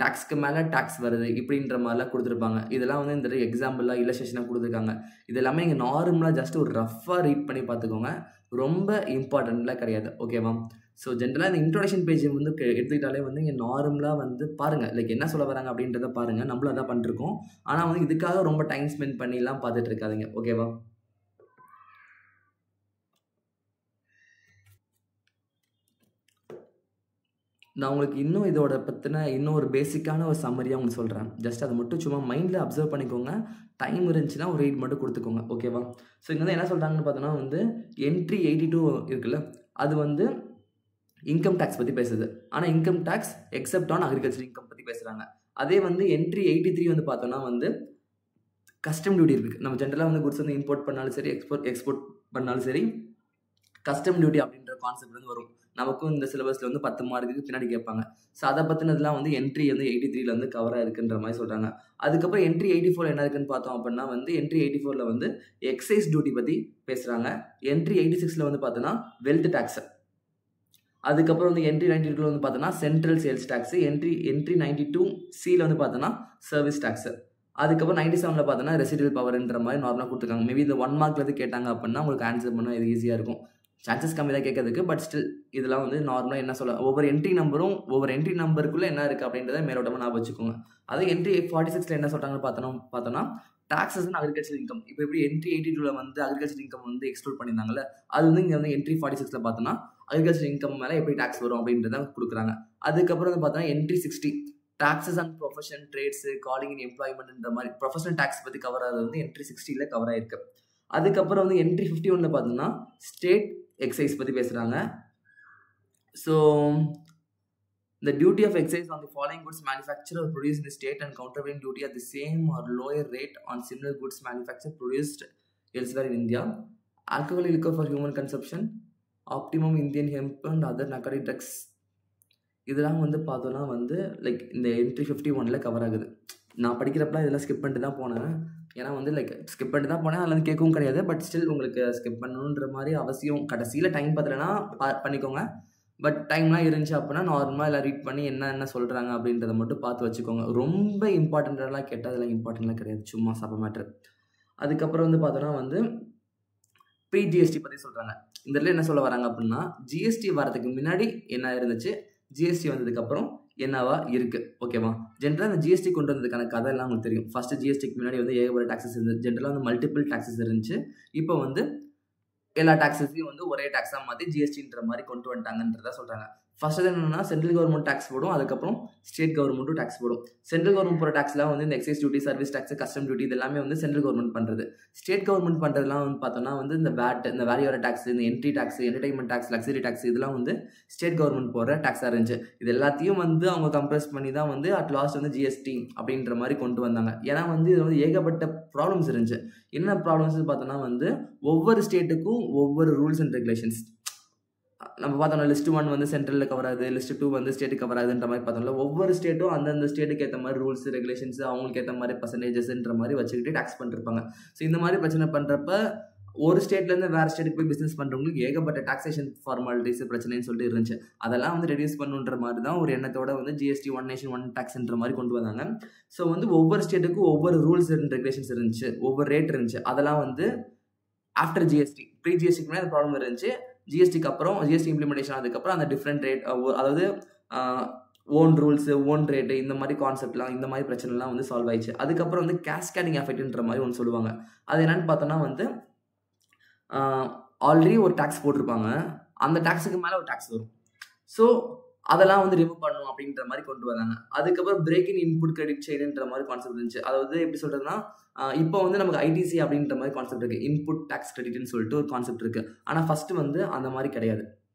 டாக்ஸ்க்கு மேலே டாக்ஸ் வருது, இப்படின்ற மாதிரிலாம் கொடுத்துருப்பாங்க. இதெல்லாம் வந்து இந்த எக்ஸாம்பிளாக இல்லஸ்ட்ரேஷனாக கொடுத்துருக்காங்க. இது எல்லாமே இங்கே நார்மலாக ஜஸ்ட் ஒரு ரஃப்பாக ரீட் பண்ணி பார்த்துக்கோங்க. ரொம்ப இம்பார்ட்டண்ட்லாம் கிடையாது. ஓகேவா? ஸோ ஜென்ரலாக இந்த இன்ட்ரோடக்ஷன் பேஜ் வந்து எடுத்துக்கிட்டாலே வந்து இங்கே நார்மலாக வந்து பாருங்கள், லைக் என்ன சொல்ல வராங்க அப்படின்றத பாருங்கள். நம்மளும் அதான் பண்ணிருக்கோம். ஆனால் வந்து இதுக்காக ரொம்ப டைம் ஸ்பெண்ட் பண்ணிலாம் பார்த்துட்டு இருக்காதிங்க. ஓகேவா? நான் உங்களுக்கு இன்னும் இதோட பற்றின இன்னும் ஒரு பேசிக்கான ஒரு சம்மரியாக உங்களுக்கு சொல்கிறேன். ஜஸ்ட் அதை மட்டும் சும்மா மைண்டில் அப்சர்வ் பண்ணிக்கோங்க. டைம் இருந்துச்சுன்னா ஒரு ரீட் மட்டும் கொடுத்துக்கோங்க. ஓகேவா? ஸோ இங்கே வந்து என்ன சொல்கிறாங்கன்னு பார்த்தோன்னா வந்து என்ட்ரி 82 இருக்குல்ல, அது வந்து இன்கம் டேக்ஸ் பற்றி பேசுது. ஆனால் income tax except on agriculture income பற்றி பேசுகிறாங்க. அதே வந்து என்ட்ரி 83 வந்து பார்த்தோன்னா வந்து கஸ்டம் டியூட்டி இருக்குது. நம்ம ஜென்ரலாக வந்து குட்ஸ் வந்து இம்போர்ட் பண்ணாலும் சரி, எக்ஸ்போர்ட் பண்ணாலும் சரி, கஸ்டம் டியூட்டி அப்படின்ற கான்செப்ட் வந்து வரும். நமக்கும் இந்த சிலபஸில் வந்து 10 மார்க்குக்கு பின்னாடி கேட்பாங்க. ஸோ அதை பற்றினதுலாம் வந்து என்ட்ரி வந்து 83 வந்து கவராக இருக்குன்ற மாதிரி சொல்கிறாங்க. அதுக்கப்புறம் என்ட்ரி 84 என்ன இருக்குன்னு பார்த்தோம் அப்படின்னா வந்து என்ட்ரி 84 வந்து எக்ஸைஸ் டியூட்டி பற்றி பேசுகிறாங்க. என்ட்ரி 86 வந்து பார்த்தோன்னா வெல்த் டேக்ஸ். அதுக்கப்புறம் வந்து என்ட்ரி 92 வந்து பார்த்தோன்னா central sales tax, entry 92C வந்து பார்த்தோன்னா சர்வீஸ் டேக்ஸ். அதுக்கப்புறம் 97ல் பார்த்தோன்னா ரெசிடுவல் பவர்ன்ற மாதிரி நார்மலாக கொடுத்துருக்காங்க. மேபி இந்த 1 மார்க்ல எது கேட்டாங்க அப்படின்னா உங்களுக்கு ஆன்சர் பண்ண இது ஈஸியாக இருக்கும். சான்சஸ் கம்மி தான் கேட்கறதுக்கு, பட் ஸ்டில் இதெல்லாம் வந்து நார்மலாக என்ன சொல்ல ஒவ்வொரு என்ட்ரி நம்பருக்குள்ளே என்ன இருக்குது அப்படின்றத மேலோட்டமாக ஞாபகம் வச்சுக்கோங்க. அதே என்ட்ரி 46ல் என்ன சொல்கிறாங்கன்னு பார்த்தோன்னா டாக்ஸஸ் அண்ட் அக்ரிகல்ச்சர் இன்கம். இப்போ எப்படி என்ட்ரி 82ல் வந்து அக்ரிகல்ச்சர் இன்கம் வந்து எக்ஸ்க்ளூட் பண்ணியிருந்தாங்கல்ல, அது வந்து இங்கே வந்து என்ட்ரி 46ல் பார்த்தோன்னா அக்ரிகல்ச்சர் இன்கம் மேலே எப்படி டாக்ஸ் வரும் அப்படின்றத கொடுக்குறாங்க. அதுக்கப்புறம் வந்து பார்த்தோன்னா entry 60 taxes and profession trades calling in எம்ப்ளாய்மெண்ட்ன்ற மாதிரி ப்ரொஃபஷனல் டாக்ஸ் பற்றி கவர் ஆகிறது வந்து என்ட்ரி 60ல் கவர் ஆயிருக்கு. அதுக்கப்புறம் வந்து என்ட்ரி 51ல் பார்த்தோன்னா ஸ்டேட் எக்ஸைஸ் பற்றி பேசுகிறாங்க. So the duty of excise on the following goods manufactured or produced in the state and countervailing duty at the same or lower rate on similar goods manufactured produced elsewhere in India. Alcoholic liquor for human consumption, optimum Indian hemp and other narcotic drugs. இதெல்லாம் வந்து பார்த்தோன்னா வந்து like இந்த entry 51ல் cover ஆகுது. நான் படிக்கிறப்பலாம் இதெல்லாம் skip பண்ணிட்டு தான் போனேன். ஏன்னா வந்து லைக் ஸ்கிப் பண்ணிட்டு தான் போனேன், அதில் வந்து கேட்கவும் கிடையாது. பட் ஸ்டில் உங்களுக்கு ஸ்கிப் பண்ணணுன்ற மாதிரி அவசியம் கடைசியில் டைம் பார்த்தலைன்னா பண்ணிக்கோங்க. பட் டைம்லாம் இருந்துச்சு அப்படின்னா நார்மலாக எல்லாம் ரீட் பண்ணி என்ன சொல்கிறாங்க அப்படின்றத மட்டும் பார்த்து வச்சுக்கோங்க. ரொம்ப இம்பார்ட்டண்ட்டாலாம் கேட்டால் அதெல்லாம் இம்பார்ட்டண்ட்லாம் கிடையாது, சும்மா சப்ப மேட்ரு. அதுக்கப்புறம் வந்து பார்த்தோன்னா வந்து ப்ரீ ஜிஎஸ்டி பற்றி சொல்கிறாங்க. இந்த இடத்துல என்ன சொல்ல வராங்க அப்படின்னா ஜிஎஸ்டி வரதுக்கு முன்னாடி என்ன இருந்துச்சு, ஜிஎஸ்டி வந்ததுக்கப்புறம் என்னவா இருக்குது, ஓகேவா. ஜென்ரலாக இந்த ஜிஎஸ்டி கொண்டு வந்ததுக்கான கதை எல்லாம் உங்களுக்கு தெரியும். ஃபஸ்ட்டு ஜிஎஸ்டிக்கு முன்னாடி வந்து ஏகப்பட்ட டாக்ஸஸ் இருந்துச்சு. ஜென்ரலாக வந்து மல்டிபிள் டாக்ஸஸ் இருந்துச்சு. இப்போ வந்து எல்லா டாக்ஸஸையும் வந்து ஒரே டாக்ஸாக மாற்றி ஜிஎஸ்டின்ற மாதிரி கொண்டு வந்துட்டாங்கன்றதா சொல்கிறாங்க. ஃபர்ஸ்ட் என்னன்னா சென்ட்ரல் கவர்மெண்ட் டாக்ஸ் போடும், அதுக்கப்புறம் ஸ்டேட் கவர்மெண்ட்டும் டாக்ஸ் போடும். சென்ட்ரல் கவர்மெண்ட் போகிற டாக்ஸ்லாம் வந்து இந்த excise duty, service tax, custom duty இது எல்லாமே வந்து சென்ட்ரல் கவர்மெண்ட் பண்ணுறது. ஸ்டேட் கவர்மெண்ட் பண்ணுறதுலாம் வந்து பார்த்தோன்னா வந்து இந்த வேட், இந்த வேல்யூ டாக்ஸ், இந்த entry tax, entertainment tax, luxury tax இதெல்லாம் வந்து ஸ்டேட் கவர்மெண்ட் போகிற டாக்ஸாக இருந்துச்சு. இது எல்லாத்தையும் வந்து அவங்க கம்ப்ரஸ் பண்ணி தான் வந்து அட் லாஸ்ட் வந்து ஜிஎஸ்டி அப்படின்ற மாதிரி கொண்டு வந்தாங்க. ஏன்னா வந்து இது வந்து ஏகப்பட்ட ப்ராப்ளம்ஸ் இருந்துச்சு. என்ன ப்ராப்ளம்ஸ் பார்த்தோன்னா வந்து ஒவ்வொரு ஸ்டேட்டுக்கும் ஒவ்வொரு ரூல்ஸ் அண்ட் ரெகுலேஷன்ஸ். நம்ம பார்த்தோம்னா லிஸ்ட் 1 வந்து சென்ட்ரலில் கவர் ஆகுது, லிஸ்ட் 2 வந்து ஸ்டேட்டுக்கு கவர் ஆகுதுன்ற மாதிரி பார்த்தோம்ல. ஒவ்வொரு ஸ்டேட்டும் அந்தந்த ஸ்டேட்டுக்கு ஏற்ற மாதிரி ரூல்ஸ் ரெகுலேஷன்ஸ் அவங்களுக்கு ஏற்ற மாதிரி பர்சன்டேஜஸ்ன்ற மாதிரி வச்சுக்கிட்டு டாக்ஸ் பண்ணிருப்பாங்க. ஸோ இந்த மாதிரி பிரச்சனை பண்ணுறப்ப ஒரு ஸ்டேட்லேருந்து வேறு ஸ்டேட்டுக்கு போய் பிஸ்னஸ் பண்ணுறவங்களுக்கு ஏகப்பட்ட டாக்ஸேஷன் ஃபார்மாலிட்டிஸ் பிரச்சனைன்னு சொல்லிட்டு இருந்துச்சு. அதெல்லாம் வந்து ரெடியூஸ் பண்ணுன்ற மாதிரி தான் ஒரு எண்ணத்தோட வந்து ஜிஎஸ்டி 1 நேஷன் 1 டாக்ஸ்ன்ற மாதிரி கொண்டு வந்தாங்க. ஸோ வந்து ஒவ்வொரு ஸ்டேட்டுக்கும் ஒவ்வொரு ரூல்ஸ் அண்ட் ரெகுலேஷன்ஸ் இருந்துச்சு, ஒவ்வொரு ரேட் இருந்துச்சு. அதெல்லாம் வந்து ஆஃப்டர் ஜிஎஸ்டி, ப்ரீ ஜிஎஸ்டிக்கு மேலே ப்ராப்ளம் இருந்துச்சு. ஜிஎஸ்டிக்கு அப்புறம் ஜிஎஸ்டி இம்ப்ளிமெண்டேஷன் ஆனதுக்கப்புறம் அந்த டிஃப்ரெண்ட் ரேட், அதாவது ஓன் ரூல்ஸு, ஓன் ரேட்டு, இந்த மாதிரி கான்செப்ட்லாம், இந்த மாதிரி பிரச்சனைலாம் வந்து சால்வ் ஆயிடுச்சு. அதுக்கப்புறம் வந்து கேஸ்கேடிங் எஃபெக்ட்ன்ற மாதிரி ஒன்று சொல்லுவாங்க. அது என்னன்னு பார்த்தோன்னா வந்து ஆல்ரெடி ஒரு டேக்ஸ் போட்டிருப்பாங்க, அந்த டேக்ஸுக்கு மேலே ஒரு டேக்ஸ் வரும். ஸோ அதெல்லாம் வந்து ரிமூவ் பண்ணணும் அப்படின்ற மாதிரி கொண்டு வந்தாங்க. அதுக்கப்புறம் பிரேக் இன் இன்புட் கிரெடிட் செயின்ன்ற மாதிரி கான்செப்ட் இருந்துச்சு. அதாவது எப்படி சொல்கிறதுனா இப்போ வந்து நமக்கு ஐடிசி அப்படின்ற மாதிரி கான்செப்ட் இருக்குது, இன்புட் டேக்ஸ் கிரெடிட்னு சொல்லிட்டு ஒரு கான்செப்ட் இருக்குது. ஆனால் ஃபஸ்ட்டு வந்து அந்த மாதிரி கிடையாது.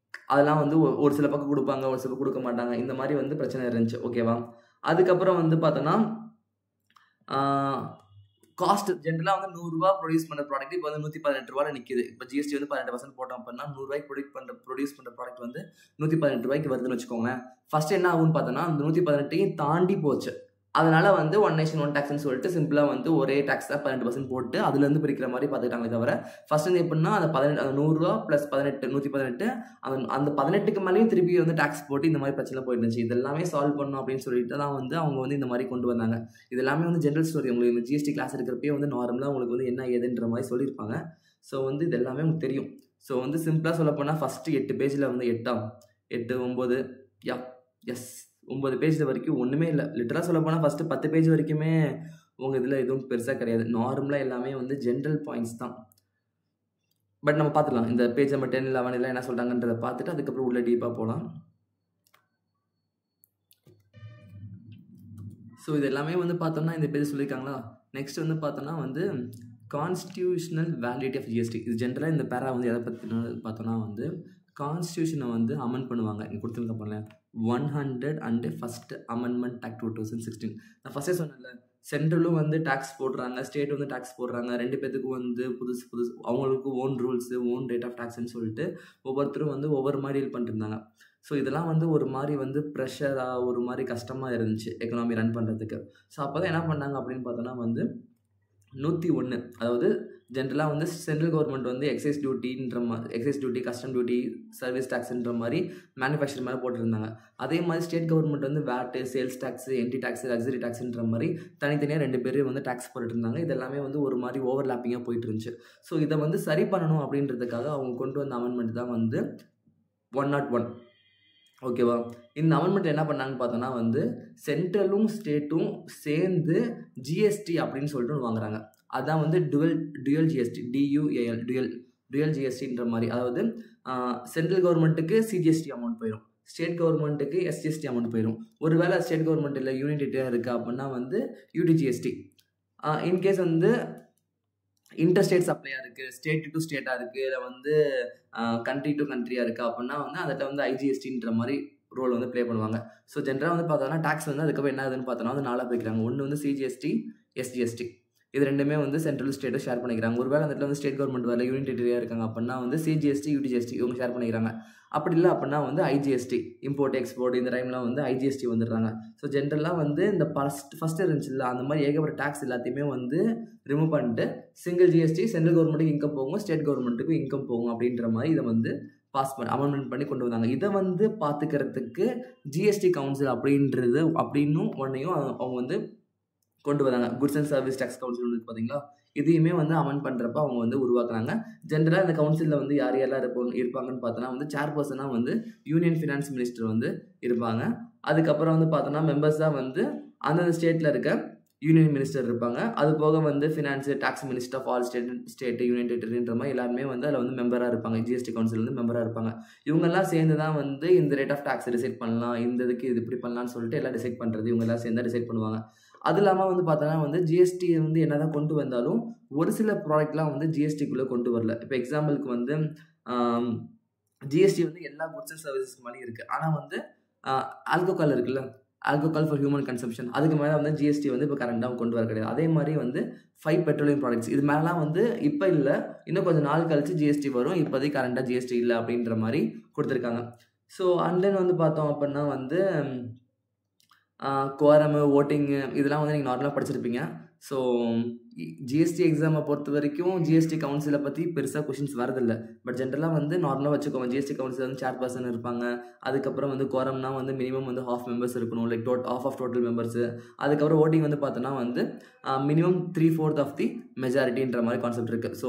அதெல்லாம் வந்து ஒரு சில பக்கம் கொடுப்பாங்க, ஒரு சில பக்கம் கொடுக்க மாட்டாங்க, இந்த மாதிரி வந்து பிரச்சனை இருந்துச்சு, ஓகேவா. அதுக்கப்புறம் வந்து பார்த்தோன்னா காஸ்ட் ஜென்ரலாக வந்து 100 ரூபா ப்ரொடியூஸ் பண்ணுற ப்ராடக்ட் இப்போ வந்து 118 ரூபாயில் நிற்கிது. இப்போ ஜிஎஸ்டி வந்து 18% போட்டோம் அப்படின்னா 100 ரூபாய்க்கு ப்ரொடியூஸ் பண்ணுற ப்ராடக்ட் வந்து 118 ரூபாய்க்கு வருதுன்னு வச்சுக்கோங்களேன். ஃபர்ஸ்ட் என்ன ஆகும்னு பார்த்தோன்னா அந்த 118ஐயும் தாண்டி போச்சு. அதனால வந்து 1 நேஷன் 1 டாக்ஸ்னு சொல்லிட்டு சிம்பிளாக வந்து ஒரே டாக்ஸ் தான் 18% போட்டு அதுலேருந்து பிரிக்கிற மாதிரி பார்த்துக்கிட்டாங்களே தவிர ஃபர்ஸ்ட் வந்து எப்படின்னா அந்த 100 ரூபா ப்ளஸ் 118 அந்த 18க்கு மேலேயும் திருப்பி வந்து டாக்ஸ் போட்டு இந்த மாதிரி பிரச்சனை போயிட்டு இருந்துச்சு. இதெல்லாமே சால்வ் பண்ணணும் அப்படின்னு சொல்லிட்டு தான் வந்து அவங்க வந்து இந்த மாதிரி கொண்டு வந்தாங்க. இது எல்லாமே வந்து ஜென்ரல் ஸ்டோரி. உங்களுக்கு இந்த ஜிஎஸ்டி கிளாஸ் இருக்கிறப்பே வந்து நார்மலாக உங்களுக்கு வந்து என்ன ஏதுன்ற மாதிரி சொல்லியிருப்பாங்க. ஸோ வந்து இது எல்லாமே உங்களுக்கு தெரியும். ஸோ வந்து சிம்பிளாக சொல்ல போனால் ஃபஸ்ட்டு 8 பேஜில் வந்து 8, 9 எஸ் 9 பேஜ் வரைக்கும் ஒன்றுமே இல்லை. லிட்டராக சொல்ல போனால் ஃபஸ்ட்டு 10 பேஜ் வரைக்குமே உங்கள் இதில் எதுவும் பெருசாக கிடையாது. நார்மலாக எல்லாமே வந்து ஜென்ரல் பாயிண்ட்ஸ் தான். பட் நம்ம பார்த்துக்கலாம் இந்த பேஜ் நம்ம 10, 11 எல்லாம் என்ன சொல்கிறாங்கன்றதை பார்த்துட்டு அதுக்கப்புறம் உள்ள டீப்பாக போகலாம். ஸோ இது எல்லாமே வந்து பார்த்தோம்னா இந்த பேஜ் சொல்லியிருக்காங்களா. நெக்ஸ்ட் வந்து பார்த்தோன்னா வந்து கான்ஸ்டியூஷனல் வேலிடிட்டி ஆஃப் ஜிஎஸ்டி. இது ஜென்ரலாக இந்த பேரா வந்து எதை பற்றி பார்த்தோன்னா வந்து கான்ஸ்டியூஷனை வந்து அமெண்ட் பண்ணுவாங்க. இங்கே கொடுத்துருக்க போல 101st அமெண்ட்மெண்ட் ஆக்ட் 2016. நான் ஃபஸ்ட்டே சொன்னேன்ல, சென்ட்ரலும் வந்து டேக்ஸ் போடுறாங்க, ஸ்டேட் வந்து டேக்ஸ் போடுறாங்க. 2 பேத்துக்கும் வந்து புதுசு அவங்களுக்கு own rules, own rate of டேக்ஸ்ன்னு சொல்லிட்டு ஒவ்வொருத்தரும் வந்து ஒவ்வொரு மாதிரி இது பண்ணிருந்தாங்க. ஸோ இதெல்லாம் வந்து ஒரு மாதிரி வந்து ப்ரெஷராக ஒரு மாதிரி கஷ்டமாக இருந்துச்சு எக்கனாமி ரன் பண்ணுறதுக்கு. ஸோ அப்போ தான் என்ன பண்ணாங்க அப்படின்னு பார்த்தோன்னா வந்து 101, அதாவது ஜென்ரலாக வந்து சென்ட்ரல் கவர்மெண்ட் வந்து excise duty, custom duty, service டேக்ஸ்ன்ற மாதிரி மேனுஃபேக்சர் மேலே போட்டுருந்தாங்க. அதே மாதிரி ஸ்டேட் கவர்மெண்ட் வந்து வேட்டு, சேல்ஸ் டேக்ஸ், என்டி டேக்ஸ், லக்ஸரி டேக்ஸ்ன்ற மாதிரி தனித்தனியாக 2 பேரும் வந்து டேக்ஸ் போட்டுட்டு இருந்தாங்க. இதெல்லாமே வந்து ஒரு மாதிரி ஓவர்லாப்பிங்காக போயிட்டு இருந்துச்சு. ஸோ இதை வந்து சரி பண்ணணும் அப்படின்றதுக்காக அவங்க கொண்டு வந்த அமெண்ட்மெண்ட் தான் வந்து 101. ஓகேவா? இந்த அமெண்ட்மெண்ட் என்ன பண்ணாங்கன்னு பார்த்தோன்னா வந்து சென்ட்ரலும் ஸ்டேட்டும் சேர்ந்து ஜிஎஸ்டி அப்படின்னு சொல்லிட்டு வாங்குறாங்க. அதான் வந்து டுவல் ஜிஎஸ்டி, DUAL, டுவல் ஜிஎஸ்டின்ற மாதிரி. அதாவது சென்ட்ரல் கவர்மெண்ட்டுக்கு சிஜிஎஸ்டி அமௌண்ட் போயிடும், ஸ்டேட் கவர்மெண்ட்டுக்கு எஸ்ஜிஎஸ்டி அமௌண்ட் போயிடும். ஒருவேளை ஸ்டேட் கவர்மெண்ட் இல்லை யூனியன் டெரிட்டரியாக இருக்குது அப்படின்னா வந்து UTGST. இன்கேஸ் வந்து இன்டர்ஸ்டேட் சப்ளையாக இருக்குது, ஸ்டேட் டு ஸ்டேட்டாக இருக்குது, இல்லை வந்து கண்ட்ரி டு கண்ட்ரியாக இருக்குது அப்படின்னா வந்து அதில் வந்து IGSTன்ற மாதிரி ரோல் வந்து ப்ளே பண்ணுவாங்க. ஸோ ஜென்ரலாக வந்து பார்த்தோன்னா டேக்ஸ் வந்து அதுக்கப்புறம் என்ன ஆகுதுன்னு பார்த்தோன்னா வந்து 4 பிரிக்கிறாங்க. ஒன்று வந்து CGST, SGST. இது 2மே வந்து சென்ட்ரல் ஸ்டேட்டும் ஷேர் பண்ணிக்கிறாங்க. ஒருவேளை அந்த இடத்துல வந்து ஸ்டேட் கவர்மெண்ட் வரல, யூனியன் டெரிட்டரியாக இருக்காங்க அப்படின்னா வந்து CGST, UTGST இவங்க ஷேர் பண்ணிக்கிறாங்க. அப்படி இல்லை அப்படின்னா வந்து IGST, இம்போர்ட் எக்ஸ்போர்ட், இந்த டைம்லாம் வந்து IGST வந்துடுறாங்க. ஸோ ஜென்ரலாக வந்து இந்த ஃபஸ்ட்டு இருந்துச்சுல்ல அந்த மாதிரி ஏகப்பட்ட டேக்ஸ் எல்லாத்தையுமே வந்து ரிமூவ் பண்ணிட்டு சிங்கிள் GST சென்ட்ரல் கவர்மெண்ட்டுக்கு இன்கம் போகும், ஸ்டேட் கவர்மெண்ட்டுக்கு இன்கம் போகும் அப்படின்ற மாதிரி இதை வந்து அமெண்ட்மெண்ட் பண்ணி கொண்டு வந்தாங்க. இதை வந்து பார்த்துக்கிறதுக்கு GST கவுன்சில் அப்படின்னும் ஒன்றையும் அவங்க வந்து கொண்டு வந்தாங்க. Goods and service tax council இருக்குது பார்த்தீங்களா, இதையுமே வந்து அமெண்ட் பண்ணுறப்ப அவங்க வந்து உருவாக்குறாங்க. ஜென்ரலாக இந்த கவுன்சிலில் வந்து யார் இருப்பாங்கன்னு பார்த்தோன்னா வந்து சேர்பர்சனாக வந்து யூனியன் ஃபினான்ஸ் மினிஸ்டர் வந்து இருப்பாங்க. அதுக்கப்புறம் வந்து பார்த்தோன்னா மெம்பர்ஸாக வந்து அந்தந்த ஸ்டேட்டில் இருக்க யூனியன் மினிஸ்டர் இருப்பாங்க. அது போக வந்து finance, tax minister of all state union டெரிட்டரின்ற மாதிரி எல்லாருமே வந்து அதில் வந்து மெம்பராக இருப்பாங்க. GST கவுன்சில் வந்து மெம்பராக இருப்பாங்க. இவங்கெல்லாம் சேர்ந்து தான் வந்து இந்த ரேட் ஆஃப் டேக்ஸ் டிசைட் பண்ணலாம், இந்த இதுக்கு இது இப்படி பண்ணலாம்னு சொல்லிட்டு எல்லாம் டிசைட் பண்ணுறது இவங்க எல்லாம் சேர்ந்து டிசைட் பண்ணுவாங்க. அது இல்லாமல் வந்து பார்த்தோன்னா வந்து GST வந்து என்ன தான் கொண்டு வந்தாலும் ஒரு சில ப்ராடக்ட்லாம் வந்து GSTக்குள்ளே கொண்டு வரல. இப்போ எக்ஸாம்பிளுக்கு வந்து GST வந்து எல்லா குட்ஸ் அண்ட் சர்வீசஸ்க்கு மேலேயும் இருக்குது. ஆனால் வந்து ஆல்கோகால் இருக்குல்ல, ஆல்கோகால் ஃபார் ஹியூமன் கன்சம்ஷன், அதுக்கு மேலே வந்து GST வந்து இப்போ கரண்டாக கொண்டு வர கிடையாது. அதே மாதிரி வந்து 5 பெட்ரோலியம் ப்ராடக்ட்ஸ் இது மேலாம் வந்து இப்போ இல்லை, இன்னும் கொஞ்சம் நாள் கழிச்சு GST வரும், இப்போதைக்கு கரண்டாக GST இல்லை அப்படின்ற மாதிரி கொடுத்துருக்காங்க. ஸோ அண்ட் தென் வந்து பார்த்தோம் அப்படின்னா வந்து குவாரமு, ஓட்டிங்கு இதெல்லாம் வந்து நீங்கள் நார்மலாக படிச்சிருப்பீங்க. ஸோ GST எக்ஸாமை பொறுத்த வரைக்கும் GST கவுன்சிலை பற்றி பெருசாக கொஷின்ஸ் வரதில்லை. பட் ஜென்ரலாக வந்து நார்மலாக வச்சுக்கோங்க. GST கவுன்சில் வந்து சேர்பர்சன் இருப்பாங்க. அதுக்கப்புறம் வந்து குவாரம்னா வந்து மினிமம் வந்து half மெம்பர்ஸ் இருக்கணும், like half of total members. அதுக்கப்புறம் ஓட்டிங் வந்து பார்த்தோன்னா வந்து மினிமம் 3/4 ஆஃப் தி மெஜாரிட்டின்ற மாதிரி கான்செப்ட் இருக்குது. ஸோ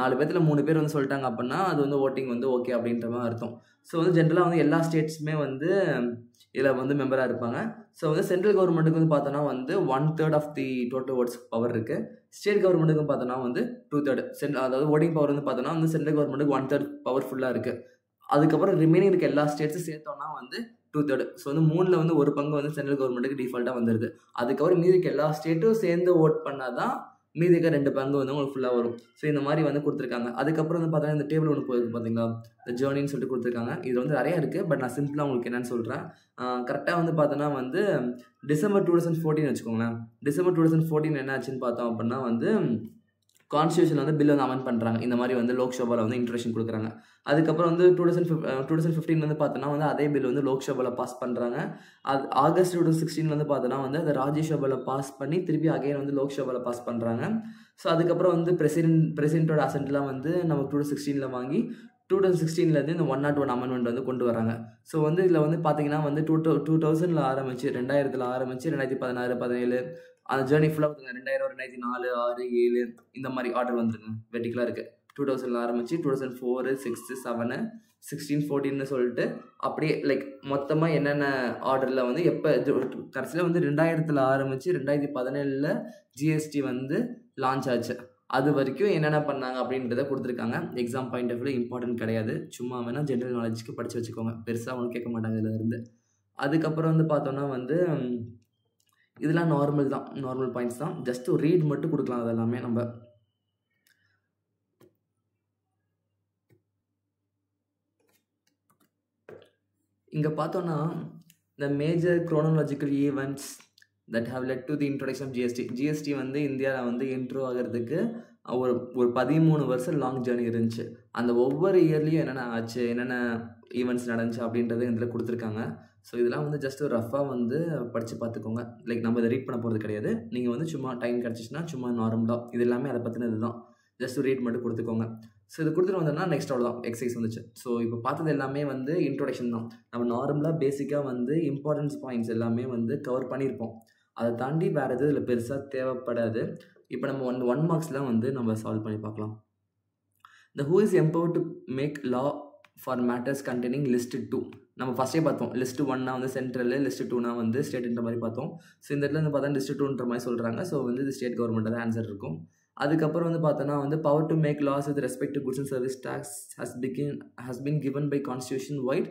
4 பேர்த்தில் 3 பேர் வந்து சொல்லிட்டாங்க அப்படின்னா அது வந்து ஓட்டிங் வந்து ஓகே அப்படின்ற மாதிரி அர்த்தம். ஸோ வந்து ஜென்ரலாக வந்து எல்லா ஸ்டேட்ஸுமே வந்து இதில் வந்து மெம்பராக இருப்பாங்க. ஸோ வந்து சென்ட்ரல் கவர்மெண்ட்டுக்கு வந்து பார்த்தோன்னா வந்து 1/3 of the total votes power இருக்குது. ஸ்டேட் கவர்மெண்ட்டுக்கு பார்த்தோன்னா வந்து 2/3. அதாவது ஓட்டிங் பவர் வந்து பார்த்தோன்னா வந்து சென்ட்ரல் கவர்மெண்ட்டுக்கு 1/3 பவர்ஃபுல்லாக இருக்குது. அதுக்கப்புறம் ரிமைனிங் இருக்க எல்லா ஸ்டேட்ஸும் சேர்த்தோன்னா வந்து 2/3. ஸோ வந்து 3ல் வந்து ஒரு பங்கு வந்து சென்ட்ரல் கவர்மெண்ட்டுக்கு டிஃபால்ட்டாக வந்துடுது. அதுக்கப்புறம் மீதி இருக்க எல்லா ஸ்டேட்டும் சேர்ந்து ஓட் பண்ணால் தான் மீதி இருக்க 2 பங்கு வந்து உங்களுக்கு ஃபுல்லாக வரும். ஸோ இந்த மாதிரி வந்து கொடுத்துருக்காங்க. அதுக்கப்புறம் வந்து பார்த்தீங்கன்னா இந்த டேபிள் ஒன்று போயிருக்கு பார்த்தீங்களா, இந்த ஜேர்னின்னு சொல்லிட்டு கொடுத்துருக்காங்க. இது வந்து நிறையா இருக்குது, பட் நான் சிம்பிளாக உங்களுக்கு என்னென்னு சொல்கிறேன். கரெக்டாக வந்து பார்த்தோன்னா வந்து டிசம்பர் 2014 வச்சுக்கோங்களேன். டிசம்பர் 2014 என்ன ஆச்சுன்னு பார்த்தோம் அப்படின்னா வந்து கான்ஸ்டியூஷன் வந்து பில் வந்து அமெண்ட் பண்ணுறாங்க. இந்த மாதிரி வந்து லோக்சபாவில் வந்து இன்ட்ரடக்ஷன் கொடுக்குறாங்க. அதுக்கப்புறம் வந்து 2015 வந்து பார்த்தோன்னா வந்து அதே பில் வந்து லோக்சபாவில் பாஸ் பண்ணுறாங்க. அது ஆகஸ்ட் 2016 வந்து பார்த்தோன்னா வந்து அதை ராஜ்யசபாவில் பாஸ் பண்ணி திருப்பி அகைன் வந்து லோக்சபாவில் பாஸ் பண்ணுறாங்க. ஸோ அதுக்கப்புறம் வந்து பிரசிடென்ட்டோட அசென்ட்லாம் வந்து நம்ம 2016 வாங்கி 2016 இந்த 101 அமெண்ட்மெண்ட் வந்து கொண்டு வராங்க. ஸோ வந்து இதில் வந்து பார்த்தீங்கன்னா வந்து 2000 ஆரம்பிச்சு 2000 ஆரம்பிச்சு 2016, 17 அந்த ஜேர்னி ஃபுல்லாக பார்த்துங்க. 2000, 2004, 6, 7 இந்த மாதிரி ஆர்டர் வந்துருங்க, வெர்டிகலாக இருக்குது. 2000 ஆரம்பிச்சு 2004, 6, 7, 16, 14 சொல்லிட்டு அப்படியே லைக் மொத்தமாக என்னென்ன ஆர்டரில் வந்து எப்போ கடைசியில் வந்து 2000 ஆரம்பிச்சு 2017 GST வந்து லான்ச் ஆச்சு. அது வரைக்கும் என்னென்ன பண்ணாங்க அப்படின்றத கொடுத்துருக்காங்க. Exam point of view important கிடையாது, சும்மா வேணால் ஜென்ரல் நாலேஜுக்கு படித்து வச்சுக்கோங்க, பெருசாக ஒன்றும் கேட்க மாட்டாங்க இதில் இருந்து. அதுக்கப்புறம் வந்து பார்த்தோன்னா வந்து இதெல்லாம் நார்மல் தான், நார்மல் பாயிண்ட்ஸ் தான், ஜஸ்ட் ஒரு ரீட் மட்டும் கொடுக்கலாம். அதெல்லாமே நம்ம இங்கே பார்த்தோன்னா the major chronological events that have led to the introduction of GST வந்து இந்தியாவில் வந்து இன்ட்ரோ ஆகிறதுக்கு ஒரு 13 வருஷம் லாங் ஜேர்னி இருந்துச்சு. அந்த ஒவ்வொரு இயர்லேயும் என்னென்ன ஆச்சு, என்னென்ன ஈவெண்ட்ஸ் நடந்துச்சு அப்படின்றது இதில் கொடுத்துருக்காங்க. ஸோ இதெல்லாம் வந்து ஜஸ்ட் ஒரு ரஃபாக வந்து படித்து பார்த்துக்கோங்க. லைக் நம்ம இதை ரீட் பண்ண போகிறது கிடையாது. நீங்கள் வந்து சும்மா டைம் கிடச்சிச்சின்னா சும்மா நார்மலாக இது எல்லாமே அதை பற்றினது தான். ஜஸ்ட் ரீட் மட்டும் கொடுத்துக்கோங்க. ஸோ இது கொடுத்துட்டு வந்தோம்னா நெக்ஸ்ட் அவ்வளோதான் எக்ஸசைஸ் வந்துச்சு. ஸோ இப்போ பார்த்தது எல்லாமே வந்து இன்ட்ரோடக்ஷன் தான். நம்ம நார்மலாக பேசிக்காக வந்து இம்பார்ட்டன்ஸ் பாயிண்ட்ஸ் எல்லாமே வந்து கவர் பண்ணியிருப்போம். அதை தாண்டி வேறு எதுவும் இதில் பெருசாக தேவைப்படாது. இப்போ நம்ம 1 மார்க்ஸ்லாம் வந்து நம்ம சால்வ் பண்ணி பார்க்கலாம். The who is empowered to make law for matters containing list 2. நம்ம ஃபஸ்ட்டே பார்த்தோம். லிஸ்ட் 1னா வந்து சென்ட்ரல், லிஸ்ட் 2னா வந்து ஸ்டேட்ன்ற மாதிரி பார்த்தோம். ஸோ இந்த இடத்துல வந்து பார்த்தா லிஸ்ட் 2ன்ற மாதிரி சொல்கிறாங்க. ஸோ வந்து இது ஸ்டேட் கவர்மெண்ட் தான் ஆன்சர் இருக்கும். அதுக்கப்புறம் வந்து பார்த்தோன்னா வந்து power to make laws with respect to goods and service tax has been given by constitution wide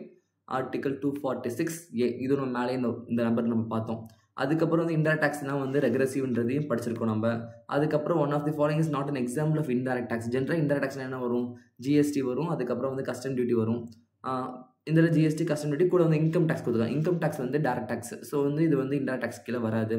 article 246A. இது நம்ம மேலே இந்த நம்பர் நம்ம பார்த்தோம். அதுக்கப்புறம் வந்து இன்டைரக்ட் டேக்ஸ்னால் வந்து ரெக்ரெசிவ்ன்றதையும் படிச்சிருக்கோம் நம்ம. அதுக்கப்புறம் one of the following is not an example of indirect tax. ஜென்ரலாக இன்டைரக்ட் டேக்ஸ்னால் என்ன வரும்? ஜிஎஸ்டி வரும். அதுக்கப்புறம் வந்து கஸ்டம் டியூட்டி வரும். இந்த ஜிஎஸ்டி கஸ்டம் டியூட்டி கூட வந்து இன்கம் டேக்ஸ் கொடுத்துருக்காங்க. இன்கம் டேக்ஸ் வந்து டேரக்ட் டேக்ஸ். ஸோ வந்து இது வந்து இன்டைரக்ட் டேக்ஸ் கீழே வராது.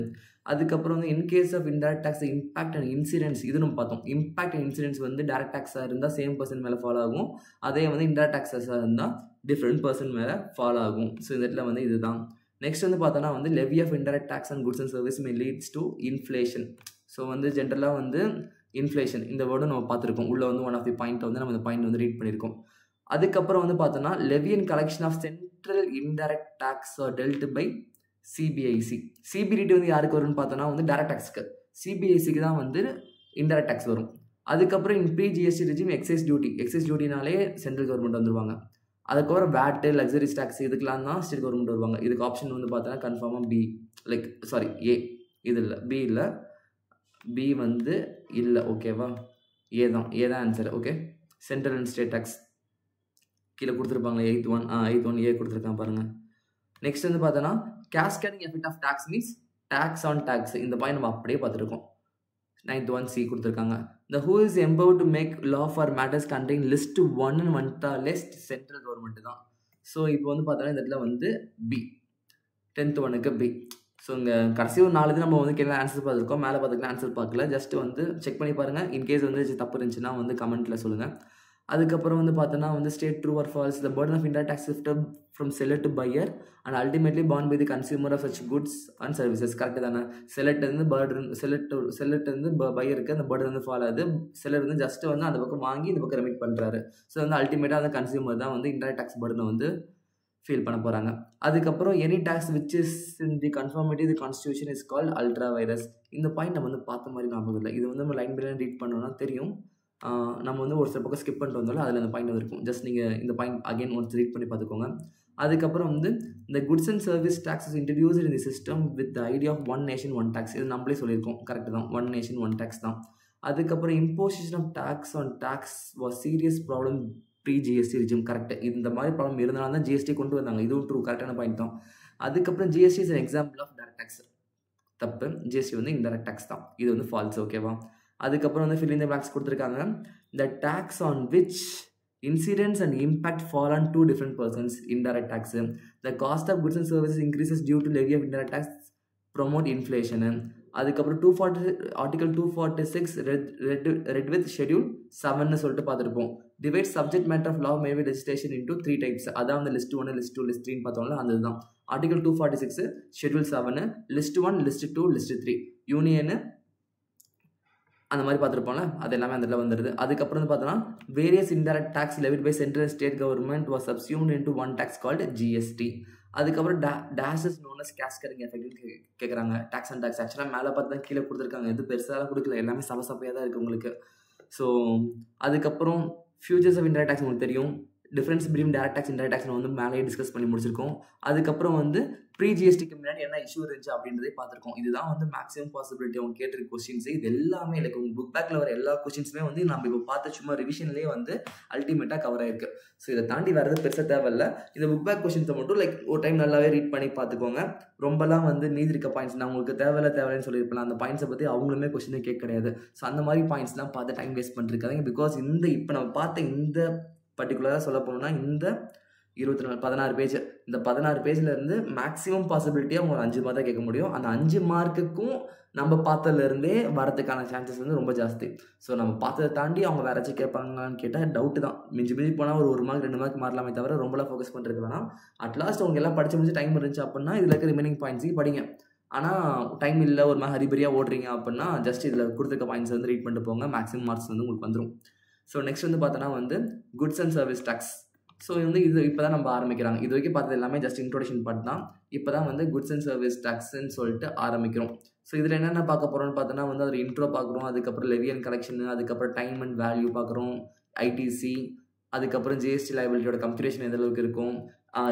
அதுக்கப்புறம் வந்து in case of indirect tax impact and incidents இது நம்ம பார்த்தோம். இம்பாக்ட் அண்ட் இன்சிடென்ட்ஸ் வந்து டேரக்ட் டேக்ஸாக இருந்தால் சேம் பர்சன் மேலே ஃபாலோ ஆகும். அதே வந்து இன்டைரக்ட் டேக்ஸஸாக இருந்தால் டிஃப்ரெண்ட் பர்சன் மேலே ஃபாலோ ஆகும். ஸோ இந்த இடத்துல வந்து இதுதான். நெக்ஸ்ட் வந்து பார்த்தோன்னா வந்து levy of indirect tax and goods and service may leads to inflation. So வந்து ஜென்ரலாக வந்து இன்ஃப்ளேஷன் இந்த வேர்டும் நம்ம பார்த்துருக்கோம். உள்ள வந்து ஒன் ஆஃப் தி பாயிண்ட் வந்து நம்ம இந்த பாயிண்ட் வந்து ரீட் பண்ணியிருக்கோம். அதுக்கப்புறம் வந்து பார்த்தோன்னா levy and collection of central indirect tax are dealt by CBIC. CBDT வந்து யாருக்கு வரும்னு பார்த்தோன்னா வந்து டேரக்ட் டேக்ஸ்க்கு. சிபிஐசிக்கு தான் வந்து இன்டைரக்ட் டேக்ஸ் வரும். அதுக்கப்புறம் in pre GST regime excise டியூட்டினாலே சென்ட்ரல் கவர்மெண்ட் வந்துருவாங்க. அதுக்கப்புறம் வேட்டு, லக்ஸரிஸ் டேக்ஸ் இதுக்கெலாம் தான் ஸ்டேட் கவர்மெண்ட் வருவாங்க. இதுக்கு ஆப்ஷன் வந்து பார்த்தோன்னா கன்ஃபார்மாக பி, லைக் சாரி ஏ. இது இல்லை, பி இல்லை, பி வந்து இல்லை. ஓகேவா? ஏ தான் answer. Okay, central and state tax கீழே கொடுத்துருப்பாங்களே 8th one ஏ கொடுத்துருக்கான் பாருங்கள். நெக்ஸ்ட் வந்து பார்த்தோன்னா cascading effect of tax means tax on tax. இந்த பாயிண்ட் நம்ம அப்படியே பார்த்துருக்கோம். 9th one சி கொடுத்துருக்காங்க. The who is empowered to make law for matters contain list 1 வந்துட்டா லிஸ்ட் சென்ட்ரல் கவர்மெண்ட் தான். ஸோ இப்போ வந்து பார்த்தோன்னா இந்த இடத்துல வந்து பி, 10th ஒனுக்கு பி. ஸோ இங்கே கடைசி ஒரு 4 இது நம்ம வந்து கீழே ஆன்சர் பார்த்துருக்கோம். மேலே பார்த்துக்கலாம் ஆன்சர் பார்க்கல. ஜஸ்ட் வந்து செக் பண்ணி பாருங்கள். இன்கேஸ் வந்து தப்பு இருந்துச்சுன்னா வந்து கமெண்ட்டில் சொல்லுங்கள். அதுக்கப்புறம் வந்து பார்த்தோன்னா வந்து state true or false. The burden of indirect tax shifted from seller to buyer and ultimately borne by the consumer of such goods and services. Correct தானே? செல்லர்லேருந்து பையருக்கு அந்த பர்டன் வந்து ஃபால் ஆகுது. செல்லர் வந்து ஜஸ்ட் வந்து அந்த பக்கம் வாங்கி இந்த பக்கம் ரெமிட் பண்ணுறாரு. ஸோ வந்து அல்டிமேட்டாக அந்த கன்சியூமர் தான் வந்து இன்டைரக்ட் டேக்ஸ் பர்டனை வந்து ஃபீல் பண்ண போகிறாங்க. அதுக்கப்புறம் any tax which is in the conformity the constitution is called ultra virus. இந்த பாயிண்ட் நம்ம வந்து பார்த்த மாதிரி ஞாபகம் இல்லை. இது வந்து நம்ம லைன் பை லைன் ரீட் பண்ணோன்னா தெரியும். நம்ம வந்து ஒரு சில பக்கம் ஸ்கிப் பண்ணிட்டு வந்தாலும் அதில் அந்த பாயிண்ட் வந்துருக்கும். ஜஸ்ட் நீங்கள் இந்த பாயிண்ட் அகைன் ஒன்ஸ் ரீட் பண்ணி பார்த்துக்கோங்க. அதுக்கப்புறம் வந்து இந்த goods and service tax is introduced in the system with the idea of one nation one tax. இது நம்மளே சொல்லியிருக்கோம். கரெக்டு தான், ஒன் நேஷன் ஒன் டேக்ஸ் தான். அதுக்கப்புறம் imposition of tax on tax was serious problem pre GST regime. Correct, இந்த மாதிரி problem இருந்தனால தான் ஜிஎஸ்டி கொண்டு வந்தாங்க. இதுவும் ட்ரூ, கரெக்டான பாயிண்ட் தான். அதுக்கப்புறம் GST is an example of direct tax. தப்பு, ஜிஎஸ்டி வந்து இன்டைரக்ட் டேக்ஸ் தான். இது வந்து ஃபால்ஸ். ஓகேவா? அதுக்கப்புறம் வந்து fill in the blanks கொடுத்துருக்காங்க. The tax on which incidents and impact fall on two different persons, indirect tax. The cost of goods and services increases due to levy of indirect tax promote inflation. அதுக்கப்புறம் article 246 read with schedule 7ன்னு சொல்லிட்டு பார்த்துருப்போம். Divide subject matter of law maybe legislation into 3 types. அதான் வந்து list 1, list 2, list 3ன்னு பார்த்தோம்ல, அந்த இதுதான். Article 246 schedule 7, list 1, list 2, list 3 union அந்த மாதிரி பார்த்துருப்போம்ல, அது எல்லாமே அந்த இடத்துல வந்துடுது. அதுக்கப்புறம் வந்து பார்த்தோன்னா various indirect tax levied by central state government was subsumed into one tax called GST. அதுக்கப்புறம் dash is known as cascading எஃபெக்ட்னு கேட்குறாங்க. டேக்ஸ் அண்ட் டேக்ஸ் ஆக்சுவலாக மேலே பார்த்து தான் கீழே கொடுத்துருக்காங்க. எது பெருசாக கொடுக்கல, எல்லாமே சபசப்பையாக தான் இருக்குது உங்களுக்கு. ஸோ அதுக்கப்புறம் ஃபியூச்சர்ஸ் ஆஃப் இன்டைரக்ட் டேக்ஸ் உங்களுக்கு தெரியும். Difference between direct tax indirect tax வந்து மேலேயே டிஸ்கஸ் பண்ணி முடிச்சிருக்கோம். அதுக்கப்புறம் வந்து ப்ரீ ஜிஎஸ்டிக்கு முன்னாடி என்ன இஷ்யூ இருந்துச்சு அப்படின்றதே பார்த்துருக்கோம். இதுதான் வந்து மேக்ஸிமம் பாசிபிலிட்டி அவங்க கேட்டிருக்க கொஸ்டின்ஸ். இது எல்லாமே இல்லை, உங்கள் புக் பேக்கில் வர எல்லா கொஸ்டின்ஸுமே வந்து நம்ம இப்போ பார்த்து சும்மா ரிவிஷன்லேயே வந்து அல்டிமேட்டாக கவர் ஆயிருக்கு. ஸோ இதை தாண்டி வேறு எதுவும் பெருசாக தேவையில்லை. இந்த புக் பேக் கொஸ்டின்ஸை மட்டும் ஒரு டைம் நல்லாவே ரீட் பண்ணி பார்த்துக்கோங்க. ரொம்பலாம் வந்து மீதி இருக்க பாயிண்ட்ஸ் நான் உங்களுக்கு தேவையில்லைன்னு சொல்லியிருப்பேன். அந்த பாயிண்ட்ஸை பற்றி அவங்களுமே கொஸ்டினே கேட்க கிடையாது. ஸோ அந்த மாதிரி பாயிண்ட்ஸ்லாம் பார்த்து டைம் வேஸ்ட் பண்ணிருக்காங்க. பிகாஸ் இப்போ நம்ம பார்த்த இந்த பர்டிகுலராக சொல்ல போனோம்னா இந்த 16 பேஜ். இந்த 16 பேஜ்லேருந்து மேக்ஸிமம் பாசிபிலிட்டியாக அவங்க ஒரு 5 மார்க் தான் கேட்க முடியும். அந்த 5 மார்க்குக்கும் நம்ம பார்த்ததுலேருந்தே வரதுக்கான சான்சஸ் வந்து ரொம்ப ஜாஸ்தி. ஸோ நம்ம பார்த்ததை தாண்டி அவங்க வேறு ஏதாச்சும் கேட்பாங்களான்னு கேட்டால் டவுட்டு தான். மிஞ்சி போனால் ஒரு 1 மார்க் 2 மார்க் மாறலாமே தவிர ரொம்பலாம் ஃபோக்கஸ் பண்ணுறது வேணாம். அட்லாஸ்ட் அவங்க எல்லாம் படித்து முடிச்சு டைம் இருந்துச்சு அப்படின்னா இதில் இருக்க ரிமைனிங் பாயிண்ட்ஸையும் படிங்க. ஆனால் டைம் இல்லை, ஒரு மாதிரி ஹரிபரியாக ஓடுறீங்க அப்படின்னா ஜஸ்ட் இதில் கொடுத்துருக்க பாயிண்ட்ஸ் வந்து ரீட் பண்ணிட்டு போங்க. மேக்ஸிமம் மார்க்ஸ் வந்து உங்களுக்கு வந்துடும். ஸோ நெக்ஸ்ட் வந்து பார்த்தோன்னா வந்து goods and service tax. So வந்து இது இப்போ தான் நம்ம ஆரம்பிக்கிறாங்க. இது வரைக்கும் பார்த்தது எல்லாமே ஜஸ்ட் இன்ட்ரோடக்ஷன் பார்ட் தான். இப்போ தான் வந்து குட்ஸ் அண்ட் சர்வீஸ் டேக்ஸ்ன்னு சொல்லிட்டு ஆரம்பிக்கிறோம். ஸோ இதில் என்னென்ன பார்க்க போகிறோம்னு பார்த்தோன்னா வந்து ஒரு இன்ட்ரோ பார்க்குறோம், அதுக்கப்புறம் லெவி அண்ட் கலெக்ஷன், அதுக்கப்புறம் டைம் அண்ட் வேல்யூ பார்க்குறோம், ஐடிசி, அதுக்கப்புறம் ஜிஎஸ்டி லைபிலிட்டியோட கம்ப்யூட்டேஷன் எந்த அளவுக்கு இருக்கும்,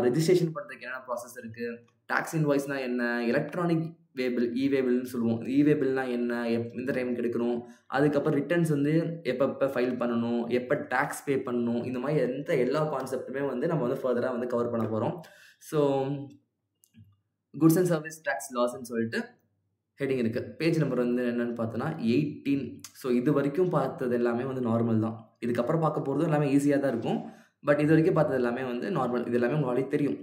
ரெஜிஸ்ட்ரேஷன் பண்ணுறதுக்கு என்னென்ன ப்ராசஸ் இருக்குது, டேக்ஸ் இன்வாய்ஸ்னால் என்ன, எலக்ட்ரானிக் வேபிள் இவேபிள்னு சொல்லுவோம், இவேபிள்னா என்ன, எந்த டைமுக்கு எடுக்கணும், அதுக்கப்புறம் ரிட்டர்ன்ஸ் வந்து எப்போ ஃபைல் பண்ணணும், எப்போ டேக்ஸ் பே பண்ணணும், இந்த மாதிரி எல்லா கான்செப்ட்டுமே வந்து நம்ம வந்து ஃபர்தராக வந்து கவர் பண்ண போகிறோம். So goods and service tax லாஸ்ன்னு சொல்லிட்டு ஹெட்டிங் இருக்குது. பேஜ் நம்பர் வந்து என்னென்னு பார்த்தோன்னா 18. ஸோ இது வரைக்கும் பார்த்தது எல்லாமே வந்து நார்மல் தான். இதுக்கப்புறம் பார்க்க போகிறதும் எல்லாமே ஈஸியாக தான் இருக்கும். பட் இது வரைக்கும் பார்த்தது எல்லாமே வந்து நார்மல். இது எல்லாமே உங்களுக்கு தெரியும்.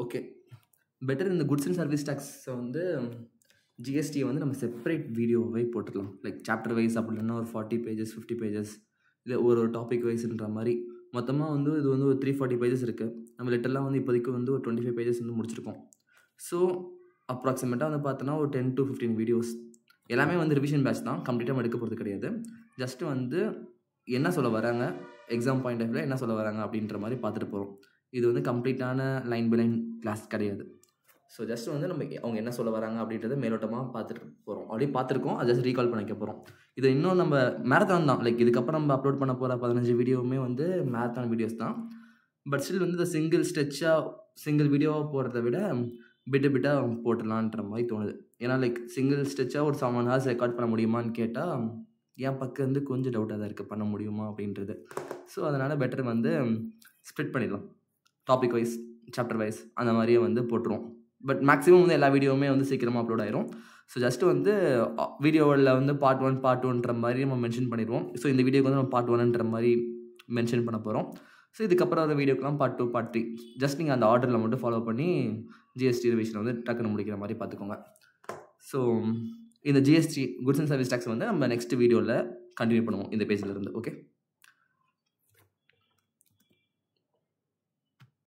ஓகே, பெட்டர் இந்த குட்ஸ் அண்ட் சர்வீஸ் டேக்ஸை வந்து ஜிஎஸ்டியை வந்து நம்ம செப்பரேட் வீடியோவை போட்டுடலாம். லைக் சாப்டர் வைஸ் அப்படி இல்லைன்னா ஒரு 40 பேஜஸ் 50 பேஜஸ் இல்லை ஒரு டாபிக் வைஸ்ன்ற மாதிரி மொத்தமாக வந்து இது வந்து ஒரு 340 பேஜஸ் இருக்குது. நம்ம லெட்டர்லாம் வந்து இப்போதைக்கு வந்து ஒரு 25 பேஜஸ் வந்து முடிச்சிருக்கோம். ஸோ அப்ராக்சிமேட்டாக வந்து பார்த்தோன்னா ஒரு 10 to 15 வீடியோஸ் எல்லாமே வந்து ரிவிஷன் பேட்ச் தான். கம்ப்ளீட்டாக எடுக்க போகிறது கிடையாது. ஜஸ்ட்டு வந்து என்ன சொல்ல வராங்க, எக்ஸாம் பாயிண்ட் ஆஃப் வியூவில் என்ன சொல்ல வராங்க அப்படின்ற மாதிரி பார்த்துட்டு போகிறோம். இது வந்து கம்ப்ளீட்டான லைன் பை லைன் கிளாஸ் கிடையாது. ஸோ ஜஸ்ட் வந்து நம்ம அவங்க என்ன சொல்ல வராங்க அப்படின்றத மேலோட்டமாக பார்த்துட்டு போகிறோம். ஆல்ரெடி பார்த்துருக்கோம், அதை ஜஸ்ட் ரீகால் பண்ணிக்க போகிறோம். இது இன்னும் நம்ம மேரத்தான் தான். லைக் இதுக்கப்புறம் நம்ம அப்லோட் பண்ண போகிற 15 வீடியோவுமே வந்து மேரத்தான் வீடியோஸ் தான். பட் ஸ்டில் வந்து இந்த சிங்கிள் வீடியோவாக போகிறத விட பிட்டாக போட்டுடலான்ற மாதிரி தோணுது. ஏன்னா லைக் சிங்கிள் ஸ்ட்ரெச்சாக ஒரு 7 hours ரெக்கார்ட் பண்ண முடியுமான்னு கேட்டால் என் பக்கம் வந்து கொஞ்சம் டவுட்டாக தான் இருக்குது, பண்ண முடியுமா அப்படின்றது. ஸோ அதனால் பெட்டர் வந்து ஸ்ப்ளிட் பண்ணிடலாம். டாபிக் வைஸ், சாப்டர் வைஸ் அந்த மாதிரியே வந்து போட்டுருவோம். பட் மேக்ஸிமம் வந்து எல்லா வீடியோவுமே வந்து சீக்கிரமாக அப்லோட் ஆயிரும். ஸோ ஜஸ்ட்டு வந்து வீடியோவில் வந்து பார்ட் 1 மாதிரி நம்ம மென்ஷன் பண்ணிடுவோம். ஸோ இந்த வீடியோக்கு வந்து நம்ம பார்ட் 1 மாதிரி மென்ஷன் பண்ண போகிறோம். ஸோ இதுக்கப்புறம் வர வீடியோக்கெலாம் பார்ட் 2 பார்ட் 3 ஜஸ்ட் நீங்கள் அந்த ஆர்டரில் மட்டும் ஃபாலோ பண்ணி ஜிஎஸ்டி ரிவிஷனை வந்து டக்குன்னு முடிக்கிற மாதிரி பார்த்துக்கோங்க. ஸோ இந்த GST goods and service tax வந்து நம்ம நெக்ஸ்ட் வீடியோவில் கண்டினியூ பண்ணுவோம் இந்த பேஜில் இருந்து. ஓகே.